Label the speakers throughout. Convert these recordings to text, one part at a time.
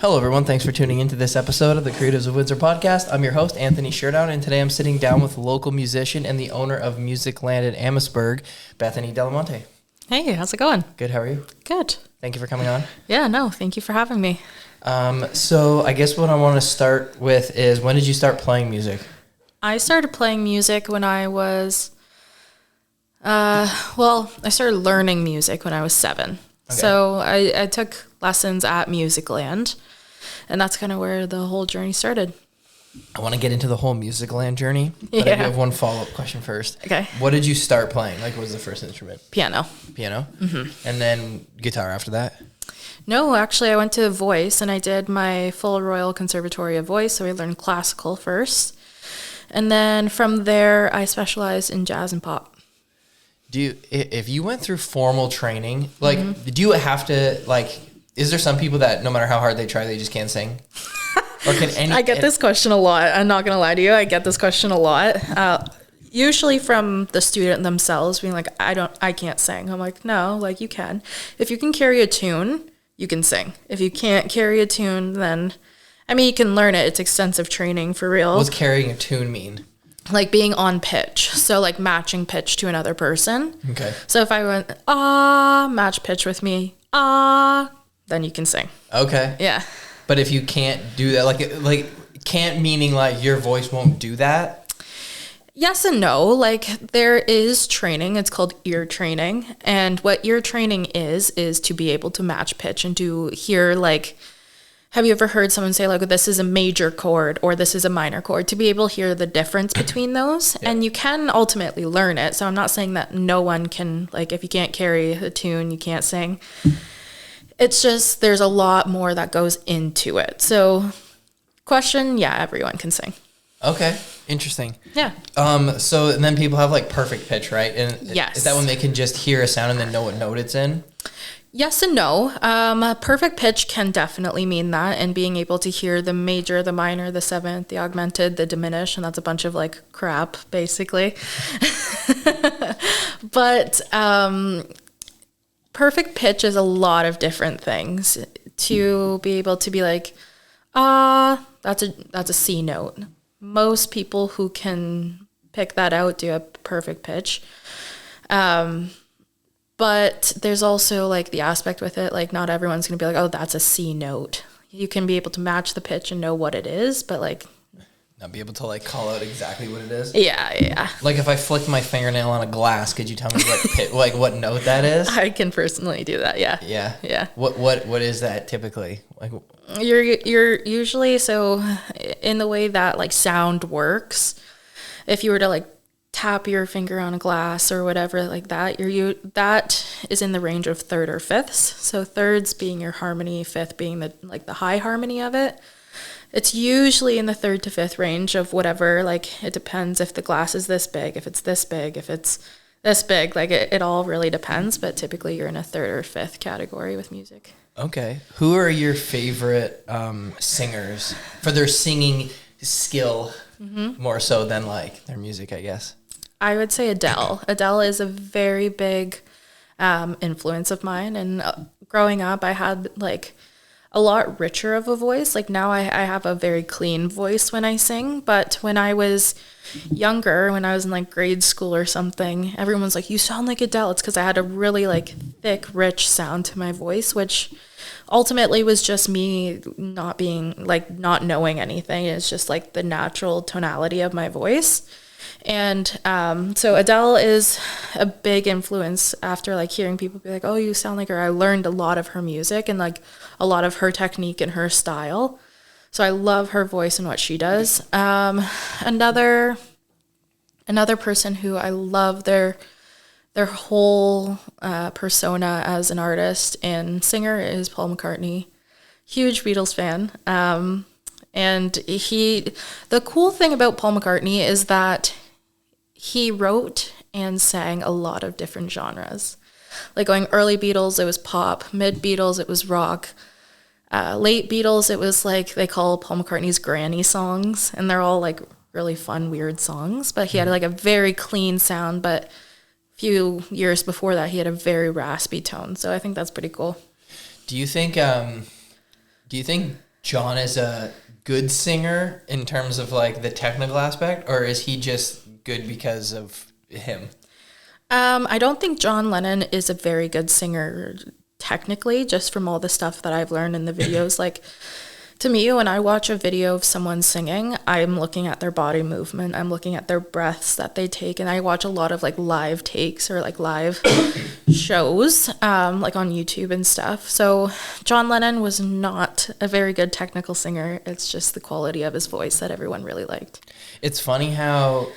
Speaker 1: Hello, everyone. Thanks for tuning into this episode of the Creatives of Windsor Podcast. I'm your host, Anthony Sherdown, and today I'm sitting down with local musician and the owner of Musicland in Amherstburg, Bethany D'Alimonte.
Speaker 2: Hey, how's it going?
Speaker 1: Good. How are you?
Speaker 2: Good.
Speaker 1: Thank you for coming on.
Speaker 2: Yeah, no, thank you for having me.
Speaker 1: So I guess what I want to start with is, when did you start playing music?
Speaker 2: I started playing music when I was, I started learning music when I was 7. Okay. So I took lessons at Musicland, and that's kind of where the whole journey started.
Speaker 1: I want to get into the whole Musicland journey, but I do have one follow-up question first.
Speaker 2: Okay.
Speaker 1: What did you start playing? Like, what was the first instrument?
Speaker 2: Piano.
Speaker 1: Piano? Mm-hmm. And then guitar after that?
Speaker 2: No, actually, I went to voice, and I did my full Royal Conservatory of Voice, so I learned classical first. And then from there, I specialized in jazz and pop.
Speaker 1: If you went through formal training, do you have to, is there some people that no matter how hard they try, they just can't sing? Or can
Speaker 2: I get this question a lot. I'm not going to lie to you. I get this question a lot. Usually from the student themselves being like, I can't sing. I'm like, no, you can. If you can carry a tune, you can sing. If you can't carry a tune, then, you can learn it. It's extensive training for real.
Speaker 1: What's carrying a tune mean?
Speaker 2: Like being on pitch. So matching pitch to another person. Okay. So if I went, match pitch with me, then you can sing. Okay. Yeah.
Speaker 1: But if you can't do that, can't meaning your voice won't do that?
Speaker 2: Yes and no. There is training. It's called ear training. And what ear training is to be able to match pitch and to hear, have you ever heard someone say, this is a major chord or this is a minor chord? To be able to hear the difference between those. Yeah. And you can ultimately learn it. So I'm not saying that no one can, if you can't carry a tune, you can't sing. It's just there's a lot more that goes into it. So question, yeah, everyone can sing.
Speaker 1: Okay, interesting.
Speaker 2: Yeah.
Speaker 1: So and then people have perfect pitch, right? And
Speaker 2: yes.
Speaker 1: Is that when they can just hear a sound and then know what note it's in?
Speaker 2: Yes and no. Perfect pitch can definitely mean that, and being able to hear the major, the minor, the seventh, the augmented, the diminished, and that's a bunch of crap, basically. But perfect pitch is a lot of different things. To be able to be that's a C note. Most people who can pick that out do a perfect pitch. But there's also the aspect with it, not everyone's going to be that's a C note. You can be able to match the pitch and know what it is, but
Speaker 1: not be able to call out exactly what it is?
Speaker 2: Yeah.
Speaker 1: If I flicked my fingernail on a glass, could you tell me what note that is?
Speaker 2: I can personally do that, yeah.
Speaker 1: Yeah. What is that typically?
Speaker 2: You're usually, so in the way that sound works, if you were to tap your finger on a glass or whatever that, that is in the range of third or fifths. So thirds being your harmony, fifth being the high harmony of it. It's usually in the third to fifth range of whatever, it depends if the glass is this big, if it's this big, if it's this big, it all really depends, but typically you're in a third or fifth category with music. Okay.
Speaker 1: Who are your favorite singers for their singing skill, more so than their music, I guess?
Speaker 2: I would say Adele. Adele is a very big influence of mine, and growing up I had a lot richer of a voice. Now I have a very clean voice when I sing, but when I was younger, when I was in grade school or something, everyone's you sound like Adele. It's because I had a really thick, rich sound to my voice, which ultimately was just me not being not knowing anything. It's just the natural tonality of my voice. And so Adele is a big influence after hearing people be oh, you sound like her. I learned a lot of her music and a lot of her technique and her style. So I love her voice and what she does. Another person who I love their whole persona as an artist and singer is Paul McCartney. Huge Beatles fan. And the cool thing about Paul McCartney is that he wrote and sang a lot of different genres. Going early Beatles, it was pop. Mid Beatles, it was rock. Late Beatles, it was they call Paul McCartney's granny songs, and they're all really fun, weird songs. But he had a very clean sound, but a few years before that, he had a very raspy tone. So I think that's pretty cool.
Speaker 1: Do you think John is a good singer in terms of like the technical aspect, or is he just good because of him?
Speaker 2: I don't think John Lennon is a very good singer technically, just from all the stuff that I've learned in the videos. Like, to me, when I watch a video of someone singing, I'm looking at their body movement. I'm looking at their breaths that they take. And I watch a lot of like live takes or like live shows, like on YouTube and stuff. So John Lennon was not a very good technical singer. It's just the quality of his voice that everyone really liked.
Speaker 1: It's funny how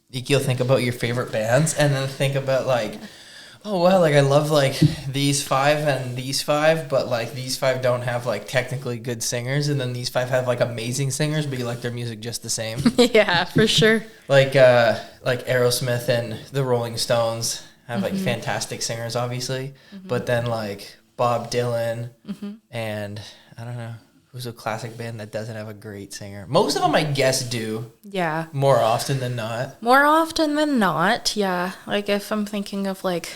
Speaker 1: you'll think about your favorite bands and then think about like, oh, well, like I love like these 5 and these 5, but like these 5 don't have like technically good singers, and then these 5 have like amazing singers, but you like their music just the same.
Speaker 2: Yeah, for sure.
Speaker 1: Like Aerosmith and the Rolling Stones have like fantastic singers, obviously, but then like Bob Dylan and I don't know who's a classic band that doesn't have a great singer. Most of them, I guess, do.
Speaker 2: Yeah.
Speaker 1: More often than not.
Speaker 2: More often than not, yeah. Like if I'm thinking of like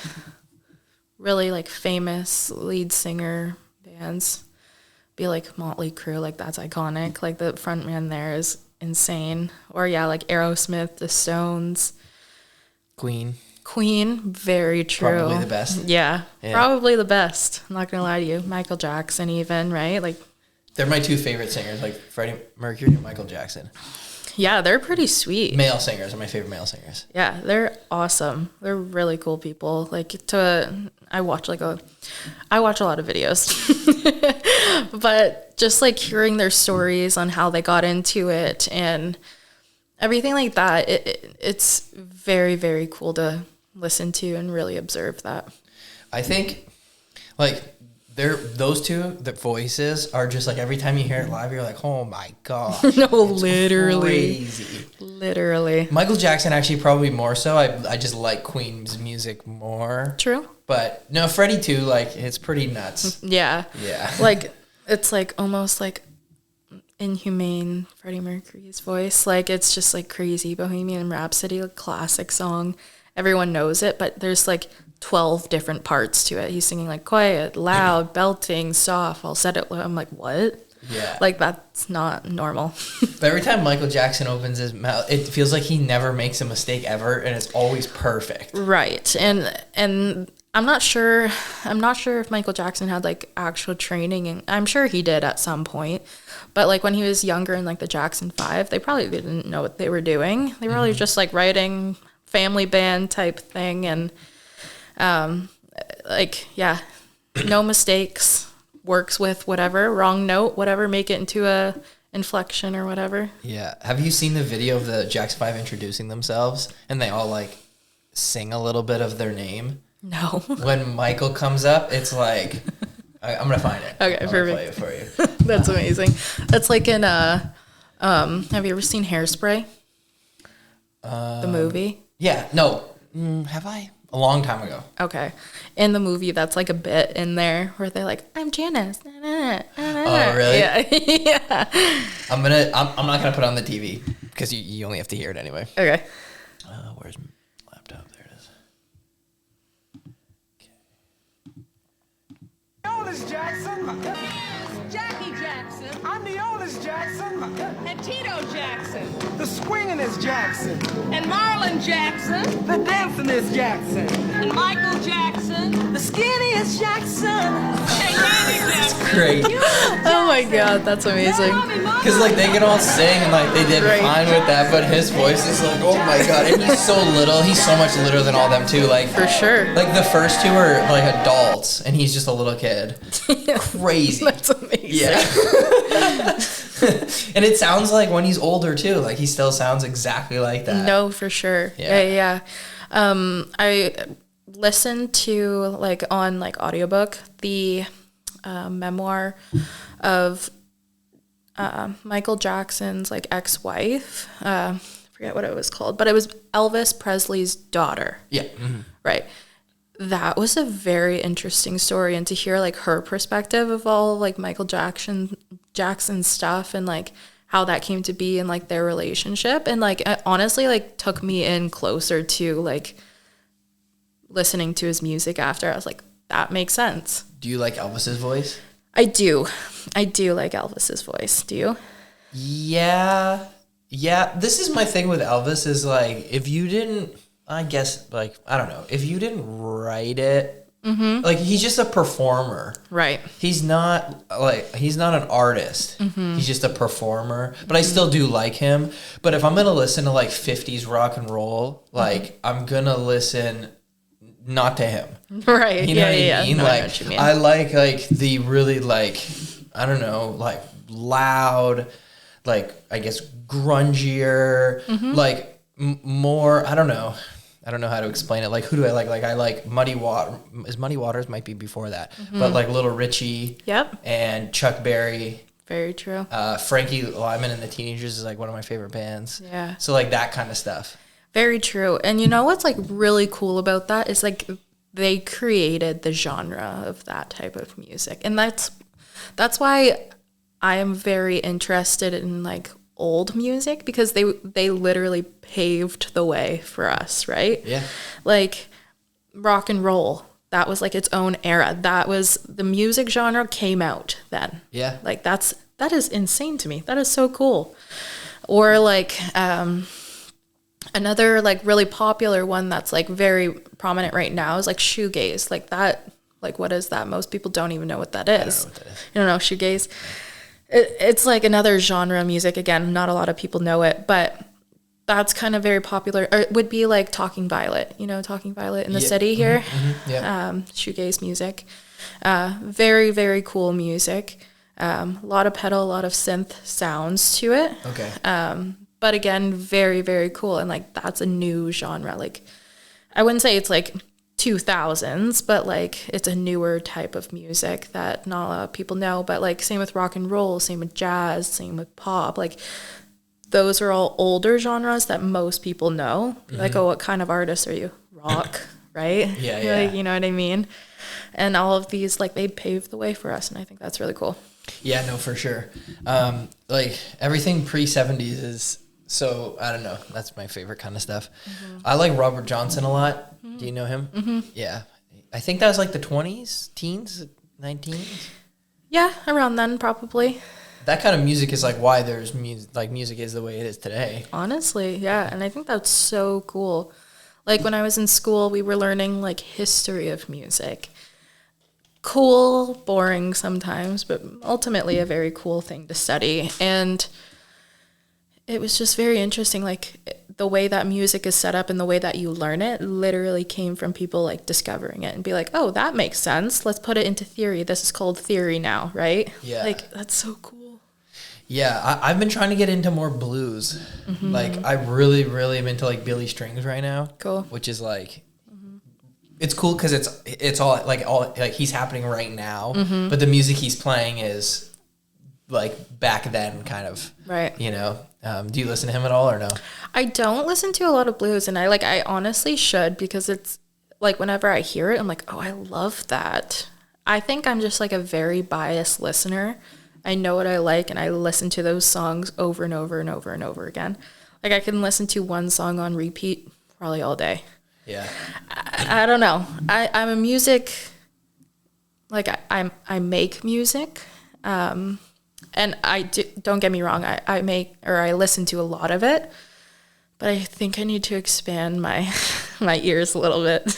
Speaker 2: really like famous lead singer bands, be like Motley Crue, like that's iconic. Like the front man there is insane. Or yeah, like Aerosmith, the Stones.
Speaker 1: Queen,
Speaker 2: very true.
Speaker 1: probably the best.
Speaker 2: Yeah, probably the best. I'm not gonna lie to you. Michael Jackson even, right? Like
Speaker 1: they're my 2 favorite singers, like Freddie Mercury and Michael Jackson.
Speaker 2: yeah, they're pretty sweet.
Speaker 1: Male singers are my favorite male singers.
Speaker 2: Yeah, they're awesome. They're really cool people. Like I watch a lot of videos. But just like hearing their stories on how they got into it and everything like that, it's very, very cool to listen to and really observe that.
Speaker 1: I think like those 2, the voices are just like every time you hear it live, you're like, oh my gosh.
Speaker 2: No, literally.
Speaker 1: Crazy.
Speaker 2: Literally.
Speaker 1: Michael Jackson actually probably more so. I just like Queen's music more.
Speaker 2: True.
Speaker 1: But no, Freddie too, like it's pretty nuts.
Speaker 2: Yeah.
Speaker 1: Yeah.
Speaker 2: Like it's like almost like inhumane Freddie Mercury's voice. Like it's just like crazy. Bohemian Rhapsody, a classic song. Everyone knows it, but there's like 12 different parts to it. He's singing like quiet, loud, belting, soft, falsetto. I'm like, what?
Speaker 1: Yeah.
Speaker 2: Like that's not normal.
Speaker 1: But every time Michael Jackson opens his mouth, it feels like he never makes a mistake ever, and it's always perfect.
Speaker 2: Right. And I'm not sure if Michael Jackson had like actual training, and I'm sure he did at some point. But like when he was younger in like the Jackson 5, they probably didn't know what they were doing. They were probably just like writing family band type thing, and like, yeah, no mistakes, works with whatever, wrong note, whatever, make it into a inflection or whatever.
Speaker 1: Yeah. Have you seen the video of the Jackson 5 introducing themselves and they all like sing a little bit of their name?
Speaker 2: No.
Speaker 1: When Michael comes up, it's like, I'm going to find it.
Speaker 2: Okay,
Speaker 1: I'm
Speaker 2: perfect.
Speaker 1: Play it for you.
Speaker 2: That's amazing. That's like in, have you ever seen Hairspray? The movie?
Speaker 1: Yeah. No. Have I? A long time ago.
Speaker 2: Okay. In the movie, that's like a bit in there where they're like, I'm Janice.
Speaker 1: Oh, really?
Speaker 2: Yeah. Yeah.
Speaker 1: I'm not gonna put it on the TV because you only have to hear it anyway.
Speaker 2: Okay.
Speaker 1: Where's my laptop? There it is.
Speaker 3: The oldest Jackson.
Speaker 4: Jackie Jackson
Speaker 3: I'm the oldest Jackson.
Speaker 4: and Tito Jackson
Speaker 3: The swingin'est Jackson.
Speaker 4: and Marlon Jackson
Speaker 3: The dancingest Jackson.
Speaker 4: and Michael Jackson
Speaker 3: The skinniest Jackson.
Speaker 4: and Randy Jackson.
Speaker 1: Great.
Speaker 2: Oh my God, that's amazing.
Speaker 1: Because like they can all sing and like they did
Speaker 2: Right.
Speaker 1: fine with that, but his voice is like, oh my God, and he's so little. He's so much littler than all them too. Like
Speaker 2: For sure.
Speaker 1: Like the first 2 are like adults, and he's just a little kid. Crazy.
Speaker 2: That's amazing.
Speaker 1: Yeah. And it sounds like when he's older too. Like he still sounds exactly like that.
Speaker 2: No, for sure.
Speaker 1: Yeah.
Speaker 2: Yeah. I listened to like on like audiobook the memoir of Michael Jackson's like ex-wife. Forget what it was called, but it was Elvis Presley's daughter.
Speaker 1: Yeah. Mm-hmm.
Speaker 2: Right. That was a very interesting story, and to hear like her perspective of all like Michael Jackson's stuff and like how that came to be and like their relationship, and like it honestly like took me in closer to like listening to his music after. I was like, that makes sense.
Speaker 1: Do you like Elvis's voice?
Speaker 2: I do like Elvis's voice. Do you?
Speaker 1: Yeah. This is my thing with Elvis is like, if you didn't, I guess, like, I don't know, if you didn't write it, like, he's just a performer.
Speaker 2: Right.
Speaker 1: He's not an artist. He's just a performer. But I still do like him. But if I'm going to listen to like 50s rock and roll, like, I'm going to listen not to him.
Speaker 2: Right.
Speaker 1: You know what I mean?
Speaker 2: No,
Speaker 1: like,
Speaker 2: I know what you mean.
Speaker 1: I like the really, like, I don't know, like, loud, like, I guess grungier, like more, I don't know how to explain it. Like, who do I like? Like, I like Muddy Waters might be before that, but like Little Richie,
Speaker 2: Yep.
Speaker 1: and Chuck Berry,
Speaker 2: Very true.
Speaker 1: Frankie Lyman and the Teenagers is like one of my favorite bands.
Speaker 2: Yeah.
Speaker 1: So like that kind of stuff.
Speaker 2: Very true. And you know what's like really cool about that is like they created the genre of that type of music. And that's why I am very interested in like old music, because they literally paved the way for us, right?
Speaker 1: Yeah.
Speaker 2: Like rock and roll, that was like its own era. That was the music genre came out then.
Speaker 1: Yeah.
Speaker 2: Like that is insane to me. That is so cool. Or like another like really popular one that's like very prominent right now is like shoegaze. Like that, like what is that? Most people don't even know what that is.
Speaker 1: I don't know what that is.
Speaker 2: You don't know shoegaze? It's like another genre of music. Again, not a lot of people know it, but that's kind of very popular. Or it would be like Talking Violet. You know, Talking Violet in the city here.
Speaker 1: Yeah.
Speaker 2: Shoegaze music. Very, very cool music. A lot of pedal, a lot of synth sounds to it.
Speaker 1: Okay.
Speaker 2: But again, very, very cool. And like, that's a new genre. Like, I wouldn't say it's like 2000s, but like, it's a newer type of music that not a lot of people know. But like, same with rock and roll, same with jazz, same with pop. Like, those are all older genres that most people know. Like, oh, what kind of artist are you? Rock, right?
Speaker 1: Yeah.
Speaker 2: Like, you know what I mean? And all of these, like, they paved the way for us. And I think that's really cool.
Speaker 1: Yeah, no, for sure. Like everything pre-70s is so, I don't know. That's my favorite kind of stuff. I like Robert Johnson a lot. Do you know him? Yeah. I think that was like the 20s, teens, 19s.
Speaker 2: Yeah, around then probably.
Speaker 1: That kind of music is like why there's music, like music is the way it is today.
Speaker 2: Honestly, yeah. And I think that's so cool. Like when I was in school, we were learning like history of music. Cool, boring sometimes, but ultimately a very cool thing to study. And it was just very interesting. Like the way that music is set up and the way that you learn it literally came from people like discovering it and be like, oh, that makes sense. Let's put it into theory. This is called theory now, right?
Speaker 1: Yeah.
Speaker 2: Like that's so cool.
Speaker 1: Yeah, I've been trying to get into more blues. Like I really, really am into like Billy Strings right now.
Speaker 2: Cool.
Speaker 1: Which is like, it's cool because it's all like he's happening right now, but the music he's playing is like back then kind of.
Speaker 2: Right.
Speaker 1: You know, do you listen to him at all or no?
Speaker 2: I don't listen to a lot of blues, and I honestly should, because it's like whenever I hear it, I'm like, oh, I love that. I think I'm just like a very biased listener. I know what I like, and I listen to those songs over and over and over and over again. Like I can listen to one song on repeat probably all day.
Speaker 1: Yeah.
Speaker 2: I don't know. I'm a music, like I make music, and don't get me wrong, I make, or I listen to a lot of it, but I think I need to expand my my ears a little bit.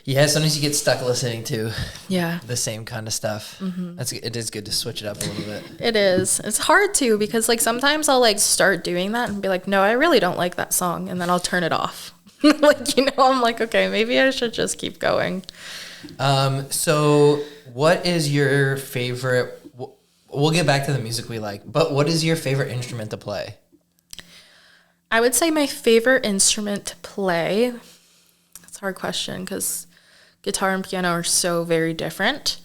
Speaker 1: Yeah, sometimes you get stuck listening to the same kind of stuff. It is good to switch it up a little bit.
Speaker 2: It is. It's hard too, because like sometimes I'll like start doing that and be like, no, I really don't like that song, and then I'll turn it off. Like, you know, I'm like, okay, maybe I should just keep going.
Speaker 1: So what is your favorite, we'll get back to the music we like, but what is your favorite instrument to play?
Speaker 2: I would say my favorite instrument to play, that's a hard question because guitar and piano are so very different.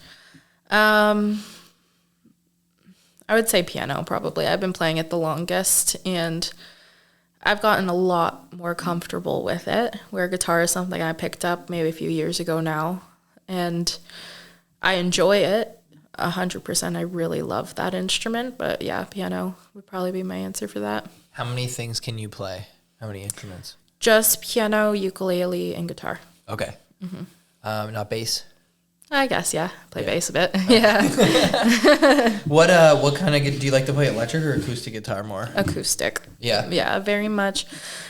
Speaker 2: I would say piano probably. I've been playing it the longest, and I've gotten a lot more comfortable with it, where guitar is something I picked up maybe a few years ago now, and I enjoy it 100%. I really love that instrument, but yeah, piano would probably be my answer for that.
Speaker 1: How many things can you play? How many instruments?
Speaker 2: Just piano, ukulele, and guitar.
Speaker 1: Okay. Not bass?
Speaker 2: I guess, yeah. Play bass a bit. Yeah.
Speaker 1: What kind of do you like to play, electric or acoustic guitar more?
Speaker 2: Acoustic.
Speaker 1: Yeah.
Speaker 2: Yeah, very much.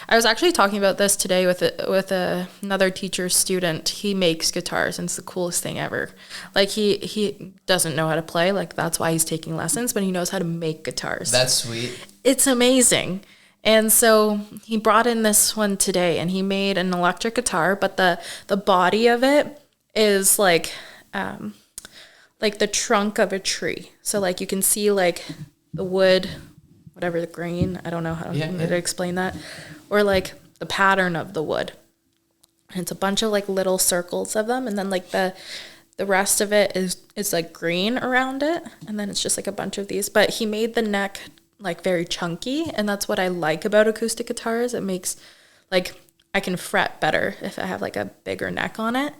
Speaker 2: I was actually talking about this today with another teacher's student. He makes guitars, and it's the coolest thing ever. Like, he doesn't know how to play. Like, that's why he's taking lessons, but he knows how to make guitars.
Speaker 1: That's sweet.
Speaker 2: It's amazing. And so he brought in this one today, and he made an electric guitar, but the body of it is like the trunk of a tree. So like you can see like the wood, whatever the grain, I don't know how to explain that, or like the pattern of the wood. And it's a bunch of like little circles of them, and then like the rest of it is like green around it, and then it's just like a bunch of these. But he made the neck like very chunky, and that's what I like about acoustic guitars. It makes like I can fret better if I have like a bigger neck on it.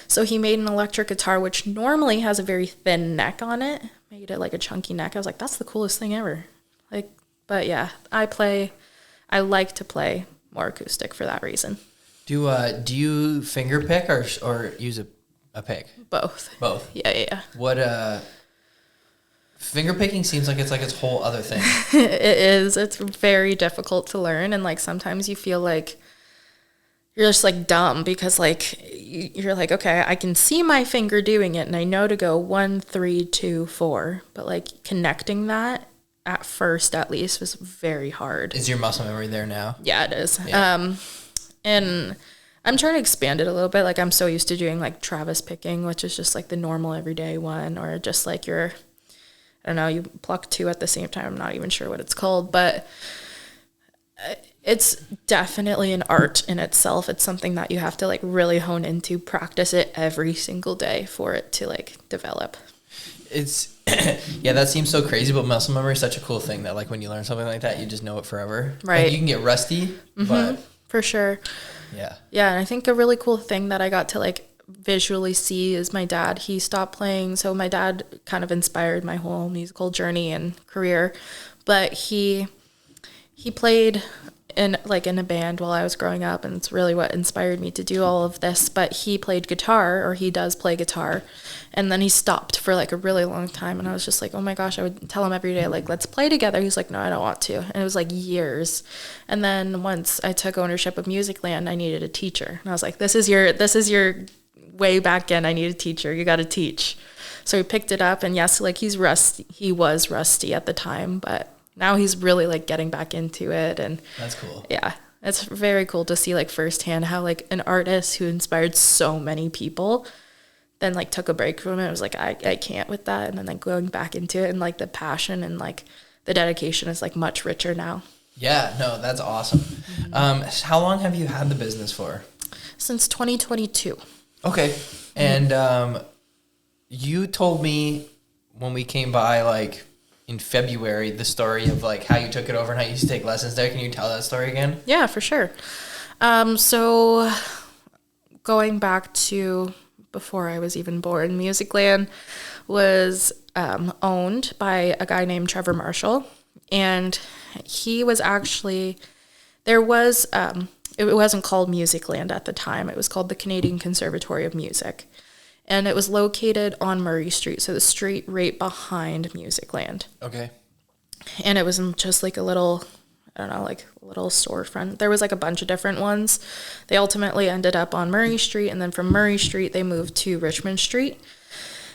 Speaker 2: So he made an electric guitar, which normally has a very thin neck on it, made it like a chunky neck. I was like, that's the coolest thing ever. Like, but yeah, I like to play more acoustic for that reason.
Speaker 1: Do you finger pick or use a pick?
Speaker 2: Both.
Speaker 1: Both.
Speaker 2: Yeah.
Speaker 1: What finger picking seems like it's its whole other thing.
Speaker 2: It is. It's very difficult to learn, and like sometimes you feel like you're just like dumb because like you're like, okay, I can see my finger doing it and I know to go 1, 3, 2, 4, but like connecting that at first at least was very hard.
Speaker 1: Is your muscle memory there now?
Speaker 2: Yeah, it is.
Speaker 1: Yeah.
Speaker 2: And I'm trying to expand it a little bit. Like I'm so used to doing like Travis picking, which is just like the normal everyday one, or just like I don't know, you pluck 2 at the same time. I'm not even sure what it's called, but it's definitely an art in itself. It's something that you have to like really hone into, practice it every single day for it to like develop.
Speaker 1: It's yeah, that seems so crazy, but muscle memory is such a cool thing that like when you learn something like that, you just know it forever.
Speaker 2: Right.
Speaker 1: Like, you can get rusty, but
Speaker 2: for sure.
Speaker 1: Yeah.
Speaker 2: Yeah, and I think a really cool thing that I got to like visually see is my dad. He stopped playing, so my dad kind of inspired my whole musical journey and career, but he played in a band while I was growing up, and it's really what inspired me to do all of this. But he played guitar, or he does play guitar, and then he stopped for like a really long time, and I was just like, oh my gosh, I would tell him every day, like, let's play together. He's like, no, I don't want to. And it was like years. And then once I took ownership of Musicland, I needed a teacher, and I was like, this is your way back in. I need a teacher. You got to teach. So he picked it up, and yes, like he was rusty at the time, but now he's really like getting back into it. And
Speaker 1: that's cool.
Speaker 2: Yeah, it's very cool to see like firsthand how like an artist who inspired so many people then like took a break from it. It was like, I can't with that. And then like going back into it, and like the passion and like the dedication is like much richer now.
Speaker 1: Yeah, no, that's awesome. How long have you had the business for?
Speaker 2: Since 2022.
Speaker 1: Okay. And you told me when we came by like in February the story of like how you took it over and how you used to take lessons there. Can you tell that story again?
Speaker 2: Yeah, for sure. So going back to before I was even born, Musicland was owned by a guy named Trevor Marshall, and he was actually, it wasn't called Musicland at the time. It was called the Canadian Conservatory of Music. And it was located on Murray Street, so the street right behind Musicland.
Speaker 1: Okay.
Speaker 2: And it was just like a little, I don't know, like a little storefront. There was like a bunch of different ones. They ultimately ended up on Murray Street, and then from Murray Street, they moved to Richmond Street.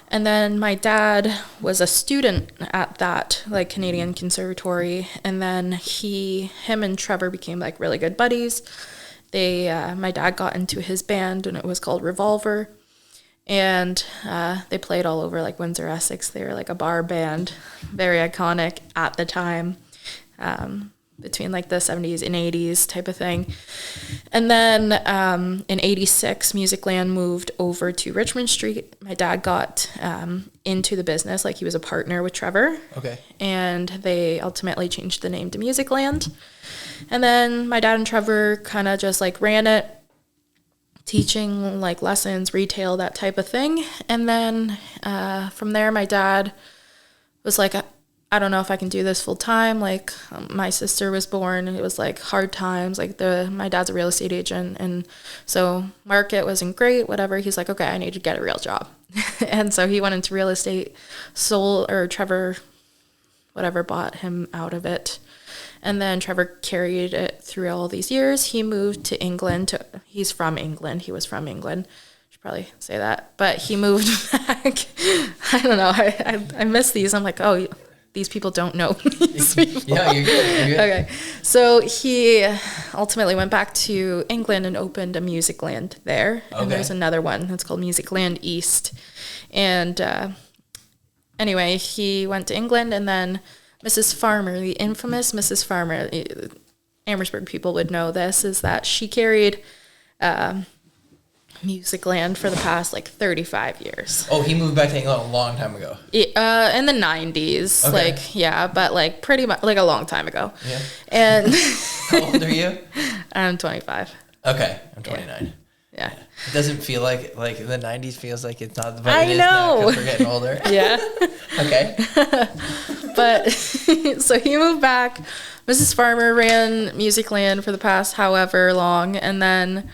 Speaker 2: And then my dad was a student at that like Canadian Conservatory, and then him and Trevor became like really good buddies. My dad got into his band, and it was called Revolver. And they played all over like Windsor, Essex. They were like a bar band, very iconic at the time, between like the 70s and 80s type of thing. And then in 86, Musicland moved over to Richmond Street. My dad got into the business, like he was a partner with Trevor.
Speaker 1: Okay.
Speaker 2: And they ultimately changed the name to Musicland. And then my dad and Trevor kind of just like ran it, teaching like lessons, retail, that type of thing. And then from there, my dad was like, I don't know if I can do this full time. Like, my sister was born, and it was like hard times. Like, my dad's a real estate agent, and so market wasn't great, whatever. He's like, okay, I need to get a real job. And so he went into real estate, Trevor, whatever, bought him out of it. And then Trevor carried it through all these years. He moved to England. He's from England. He was from England. Should probably say that. But he moved back. I don't know. I miss these. I'm like, oh, these people don't know these people.
Speaker 1: Yeah, you're good. You're good.
Speaker 2: Okay. So he ultimately went back to England and opened a Musicland there.
Speaker 1: Okay.
Speaker 2: And there's another one that's called Musicland East. And anyway, he went to England, and then Mrs. Farmer, the infamous Mrs. Farmer, Amherstburg people would know this, is that she carried Musicland for the past like 35 years.
Speaker 1: Oh, he moved back to England a long time ago.
Speaker 2: In the 90s.
Speaker 1: Okay.
Speaker 2: Like, yeah, but like pretty much like a long time ago.
Speaker 1: Yeah.
Speaker 2: And
Speaker 1: How old are you?
Speaker 2: I'm 25.
Speaker 1: Okay, I'm 29.
Speaker 2: Yeah.
Speaker 1: It doesn't feel like the 90s feels like it's not, but
Speaker 2: I
Speaker 1: it is now
Speaker 2: know.
Speaker 1: because we're getting older.
Speaker 2: Yeah.
Speaker 1: Okay.
Speaker 2: But so he moved back. Mrs. Farmer ran Musicland for the past however long, and then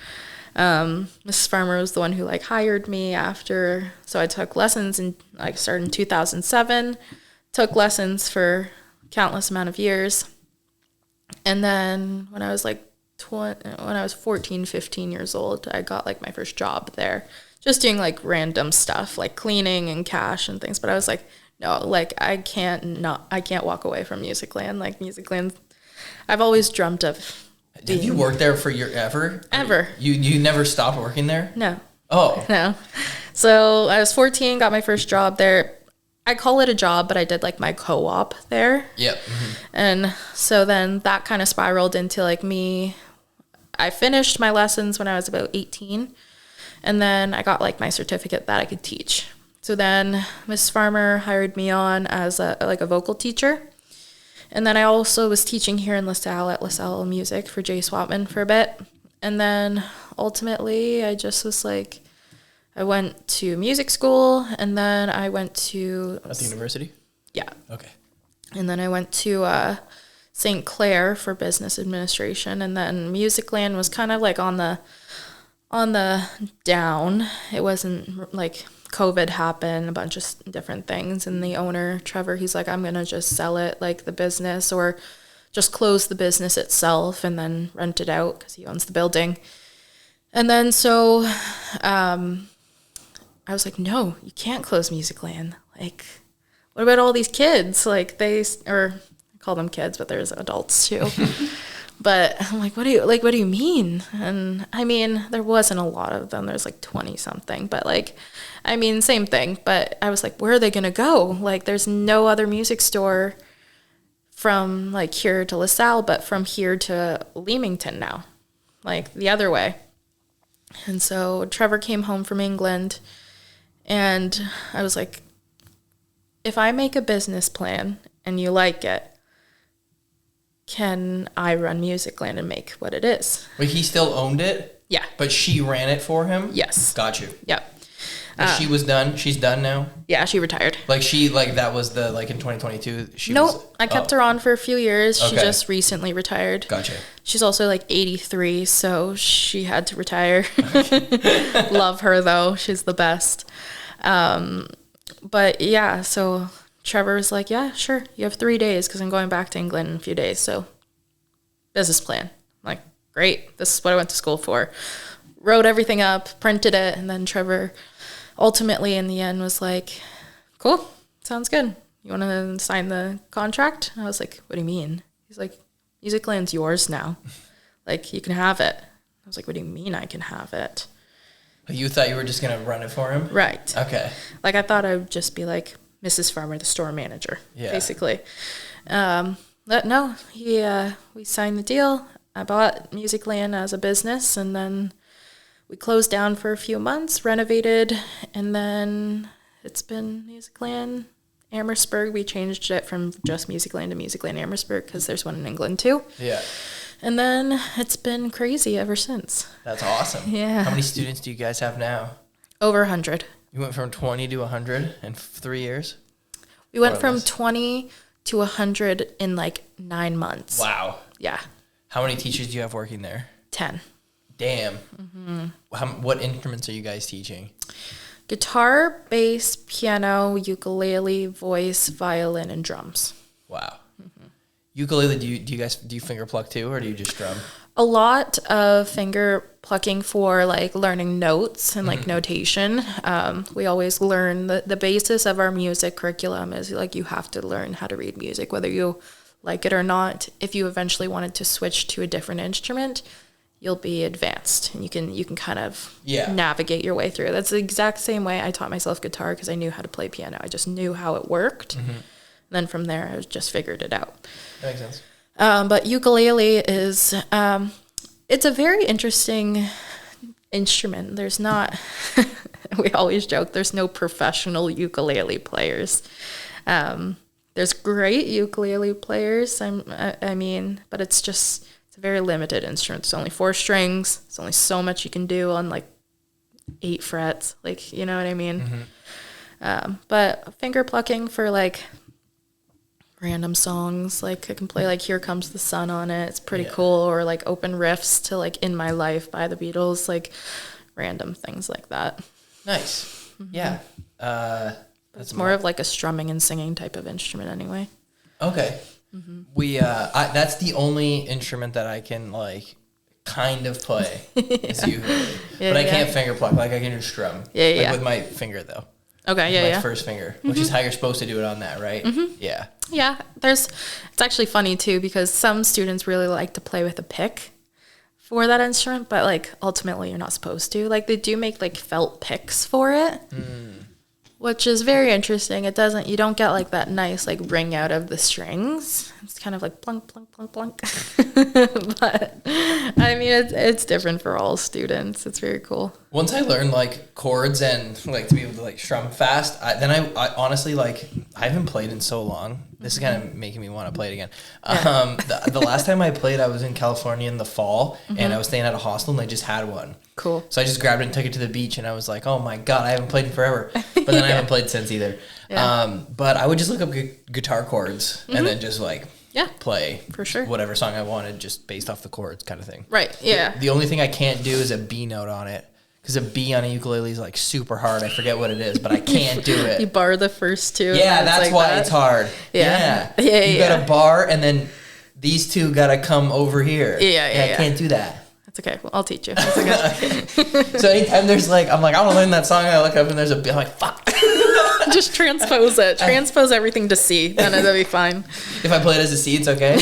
Speaker 2: Mrs. Farmer was the one who like hired me after. So I took lessons and like started in 2007. Took lessons for countless amount of years, and then when I was like when I was 14, 15 years old, I got like my first job there, just doing like random stuff like cleaning and cash and things. But I was like, no, like I can't walk away from Musicland. Like Musicland, I've always dreamt of.
Speaker 1: Have you worked there for ever?
Speaker 2: Ever.
Speaker 1: You never stopped working there?
Speaker 2: No.
Speaker 1: Oh.
Speaker 2: No. So I was 14, got my first job there. I call it a job, but I did like my co-op there.
Speaker 1: Yep. Mm-hmm.
Speaker 2: And so then that kind of spiraled into like me. I finished my lessons when I was about 18. And then I got like my certificate that I could teach. So then Miss Farmer hired me on as a vocal teacher. And then I also was teaching here in LaSalle at LaSalle Music for Jay Swatman for a bit. And then ultimately I just was like, I went to music school, and then I went to...
Speaker 1: At the university?
Speaker 2: Yeah.
Speaker 1: Okay.
Speaker 2: And then I went to St. Clair for business administration, and then Musicland was kind of like on the down. It wasn't like COVID happened, a bunch of different things, and the owner, Trevor, he's like, I'm going to just sell it, like the business, or just close the business itself and then rent it out because he owns the building. And then so... I was like, no, you can't close Musicland. Like, what about all these kids? Like, I call them kids, but there's adults too. But I'm like, what do you mean? And I mean, there wasn't a lot of them. There's like 20 something, but like, I mean, same thing. But I was like, where are they going to go? Like, there's no other music store from like here to LaSalle, but from here to Leamington now, like the other way. And so Trevor came home from England. And I was like, if I make a business plan and you like it, can I run Musicland and make what it is?
Speaker 1: But he still owned it?
Speaker 2: Yeah.
Speaker 1: But she ran it for him?
Speaker 2: Yes.
Speaker 1: Got you.
Speaker 2: Yep.
Speaker 1: She was done? She's done now?
Speaker 2: Yeah, she retired.
Speaker 1: Like that was in 2022?
Speaker 2: Nope. I kept her on for a few years. She
Speaker 1: Okay.
Speaker 2: just recently retired.
Speaker 1: Gotcha.
Speaker 2: She's also like 83, so she had to retire. Love her though. She's the best. But yeah, so Trevor was like, yeah, sure. You have 3 days because I'm going back to England in a few days. So business plan. I'm like, great. This is what I went to school for. Wrote everything up, printed it. And then Trevor ultimately in the end was like, cool. Sounds good. You want to sign the contract? I was like, what do you mean? He's like, Musicland's yours now. Like, you can have it. I was like, what do you mean I can have it?
Speaker 1: You thought you were just going to run it for him?
Speaker 2: Right.
Speaker 1: Okay.
Speaker 2: Like, I thought I would just be like Mrs. Farmer, the store manager, basically. But no, we signed the deal. I bought Musicland as a business, and then we closed down for a few months, renovated, and then it's been Musicland Amherstburg. We changed it from just Musicland to Musicland Amherstburg because there's one in England too.
Speaker 1: Yeah.
Speaker 2: And then it's been crazy ever since.
Speaker 1: That's awesome.
Speaker 2: Yeah.
Speaker 1: How many students do you guys have now?
Speaker 2: Over 100.
Speaker 1: You went from 20 to 100 in 3 years?
Speaker 2: We went
Speaker 1: More or
Speaker 2: from
Speaker 1: less.
Speaker 2: 20 to 100 in like 9 months.
Speaker 1: Wow.
Speaker 2: Yeah.
Speaker 1: How many teachers do you have working there?
Speaker 2: 10.
Speaker 1: Damn. What instruments are you guys teaching?
Speaker 2: Guitar, bass, piano, ukulele, voice, violin, and drums.
Speaker 1: Wow. Ukulele, do you finger pluck too, or do you just drum?
Speaker 2: A lot of finger plucking for like learning notes and like notation. We always learn the basis of our music curriculum is like you have to learn how to read music, whether you like it or not. If you eventually wanted to switch to a different instrument, you'll be advanced and you can kind of navigate your way through. That's the exact same way I taught myself guitar because I knew how to play piano. I just knew how it worked. And then from there, I just figured it out.
Speaker 1: That makes sense.
Speaker 2: But ukulele is, it's a very interesting instrument. There's not, we always joke, there's no professional ukulele players. There's great ukulele players, I mean, but it's a very limited instrument. It's only 4 strings. It's only so much you can do on like 8 frets. Like, you know what I mean? But finger plucking for like random songs, like I can play like Here Comes the Sun on it. It's pretty cool. Or like open riffs to like In My Life by the Beatles, like random things like that.
Speaker 1: Nice. Yeah.
Speaker 2: It's more of like a strumming and singing type of instrument anyway.
Speaker 1: Okay. We that's the only instrument that I can like kind of play is ukulele. But I can't finger pluck, like I can just strum. With my finger though.
Speaker 2: Okay,
Speaker 1: my first finger, which is how you're supposed to do it on that, right? Yeah.
Speaker 2: Yeah, it's actually funny too because some students really like to play with a pick for that instrument, but like ultimately you're not supposed to. Like they do make like felt picks for it. Which is very interesting. You don't get like that nice like ring out of the strings. It's kind of like plunk, plunk, plunk, plunk. But I mean, it's different for all students. It's very cool.
Speaker 1: Once I learned like chords and like to be able to like strum fast, I honestly like, I haven't played in so long. This is kind of making me want to play it again. The last time I played, I was in California in the fall and I was staying at a hostel and they just had one.
Speaker 2: Cool.
Speaker 1: So I just grabbed it and took it to the beach and I was like, oh my God, I haven't played in forever. But then I haven't played since either. But I would just look up guitar chords and then just like play
Speaker 2: for sure
Speaker 1: whatever song I wanted just based off the chords kind of thing.
Speaker 2: Right. Yeah.
Speaker 1: The only thing I can't do is a B note on it. Because a B on a ukulele is like super hard. I forget what it is, but I can't do it.
Speaker 2: You bar the first two.
Speaker 1: Yeah, that's like why it's hard.
Speaker 2: Yeah.
Speaker 1: You got a bar and then these two got to come over here. I can't do that.
Speaker 2: That's okay. Well, I'll teach you. That's okay.
Speaker 1: So anytime there's like, I'm like, I want to learn that song. And I look up and there's a B. I'm like, fuck.
Speaker 2: Just transpose it. Transpose everything to C. Then it'll be fine.
Speaker 1: If I play it as a C, it's okay?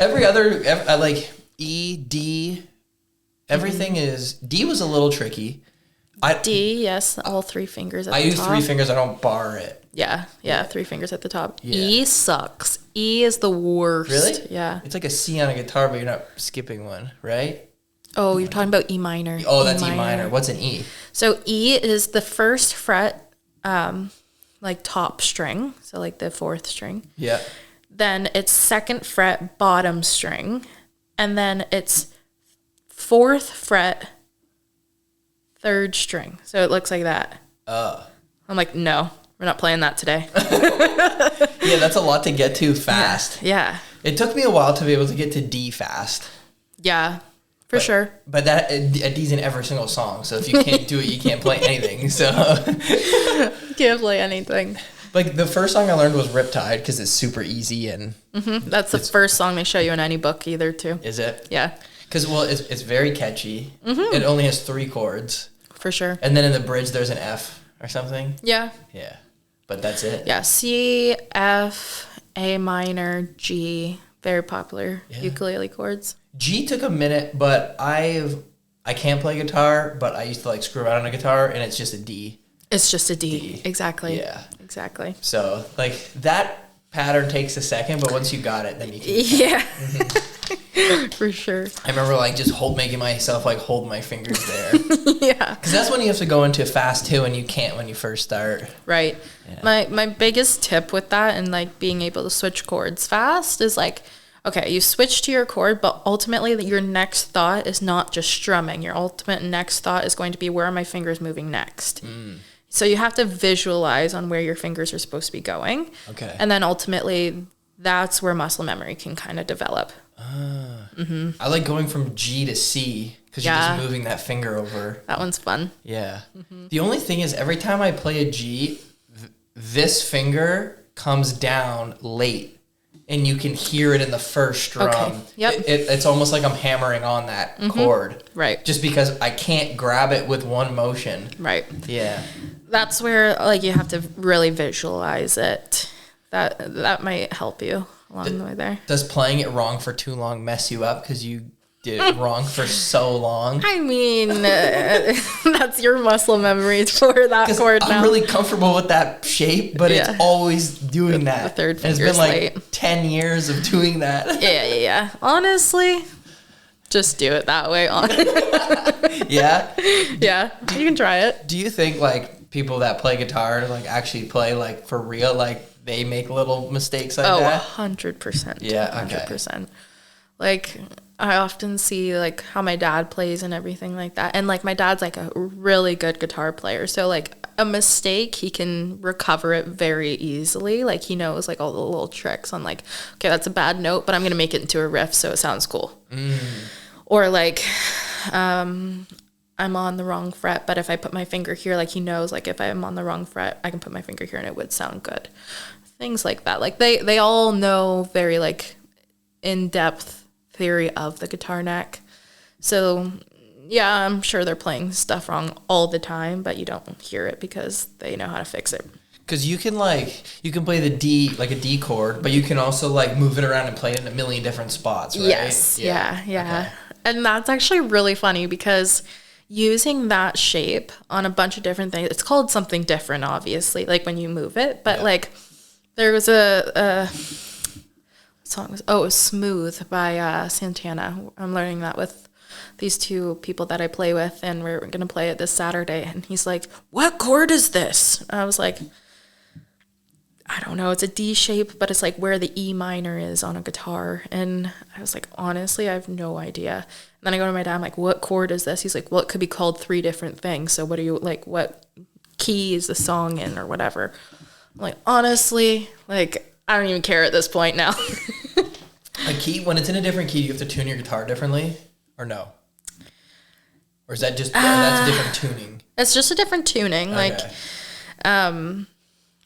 Speaker 1: Every other, like E, D, everything is, D was a little tricky.
Speaker 2: D, yes, all 3 fingers at the top.
Speaker 1: I use 3 fingers, I don't bar it.
Speaker 2: Yeah, 3 fingers at the top. E sucks. E is the worst.
Speaker 1: Really?
Speaker 2: Yeah.
Speaker 1: It's like a C on a guitar, but you're not skipping one, right?
Speaker 2: Oh, you're talking about E minor.
Speaker 1: Oh, that's E minor. What's an E?
Speaker 2: So E is the first fret, like top string, so like the 4th string.
Speaker 1: Yeah.
Speaker 2: Then it's 2nd fret, bottom string, and then it's 4th fret, 3rd string. So it looks like that. I'm like, no, we're not playing that today.
Speaker 1: Yeah, that's a lot to get to fast.
Speaker 2: Yeah.
Speaker 1: It took me a while to be able to get to D fast.
Speaker 2: Yeah, for sure.
Speaker 1: But that a D's in every single song. So if you can't do it, you can't play anything. So
Speaker 2: can't play anything.
Speaker 1: Like the first song I learned was Riptide because it's super easy and
Speaker 2: that's the first song they show you in any book either too.
Speaker 1: Is it?
Speaker 2: Yeah.
Speaker 1: Because it's very catchy. It only has 3 chords.
Speaker 2: For sure.
Speaker 1: And then in the bridge there's an F or something.
Speaker 2: Yeah.
Speaker 1: Yeah. But that's it.
Speaker 2: Yeah. C, F, A minor, G. Very popular ukulele chords.
Speaker 1: G took a minute, but I can't play guitar, but I used to like screw around on a guitar and it's just a D.
Speaker 2: It's just a D. Exactly.
Speaker 1: Yeah.
Speaker 2: Exactly.
Speaker 1: So like that pattern takes a second, but once you got it, then you can.
Speaker 2: Yeah. For sure.
Speaker 1: I remember like just making myself like hold my fingers there.
Speaker 2: Yeah.
Speaker 1: Because that's when you have to go into fast too, and you can't when you first start.
Speaker 2: Right.
Speaker 1: Yeah.
Speaker 2: My biggest tip with that and like being able to switch chords fast is like, okay, you switch to your chord, but ultimately your next thought is not just strumming. Your ultimate next thought is going to be, where are my fingers moving next? So you have to visualize on where your fingers are supposed to be going.
Speaker 1: Okay.
Speaker 2: And then ultimately, that's where muscle memory can kind of develop.
Speaker 1: I like going from G to C because you're just moving that finger over.
Speaker 2: That one's fun.
Speaker 1: Yeah. The only thing is every time I play a G, this finger comes down late and you can hear it in the first strum.
Speaker 2: Okay. Yep.
Speaker 1: It's almost like I'm hammering on that chord.
Speaker 2: Right.
Speaker 1: Just because I can't grab it with one motion.
Speaker 2: Right.
Speaker 1: Yeah.
Speaker 2: That's where like you have to really visualize it. That might help you along the way there.
Speaker 1: Does playing it wrong for too long mess you up because you did it wrong for so long?
Speaker 2: I mean, that's your muscle memory for that chord now.
Speaker 1: I'm really comfortable with that shape, but it's always doing that.
Speaker 2: The third
Speaker 1: and it's
Speaker 2: finger's
Speaker 1: been like
Speaker 2: late.
Speaker 1: 10 years of doing that.
Speaker 2: Yeah. Honestly, just do it that way.
Speaker 1: Yeah?
Speaker 2: Yeah, you can try it.
Speaker 1: Do you think like people that play guitar like actually play like for real, like they make little mistakes like that?
Speaker 2: 100%.
Speaker 1: Yeah, okay.
Speaker 2: 100%. Like I often see like how my dad plays and everything like that. And like my dad's like a really good guitar player. So like a mistake, he can recover it very easily. Like he knows like all the little tricks on like, okay, that's a bad note, but I'm going to make it into a riff so it sounds cool. Or like I'm on the wrong fret, but if I put my finger here, like he knows like if I'm on the wrong fret, I can put my finger here and it would sound good. Things like that. Like they all know very like in-depth theory of the guitar neck. So yeah, I'm sure they're playing stuff wrong all the time, but you don't hear it because they know how to fix it.
Speaker 1: Because you can play the D, like a D chord, but you can also like move it around and play it in a million different spots, right?
Speaker 2: Yes. Yeah. Okay. And that's actually really funny because using that shape on a bunch of different things, it's called something different, obviously, like when you move it, but like there was a song was it was Smooth by Santana. I'm learning that with these two people that I play with, and we're gonna play it this Saturday, and he's like, what chord is this? And I was like, I don't know, it's a D shape, but it's like where the E minor is on a guitar. And I was like, honestly, I have no idea. And then I go to my dad, I'm like, what chord is this? He's like, well, it could be called 3 different things. So what are you like, what key is the song in or whatever? I'm like, honestly, like I don't even care at this point now.
Speaker 1: A key, when it's in a different key, do you have to tune your guitar differently or no? Or is that just that's different tuning?
Speaker 2: It's just a different tuning.
Speaker 1: Okay.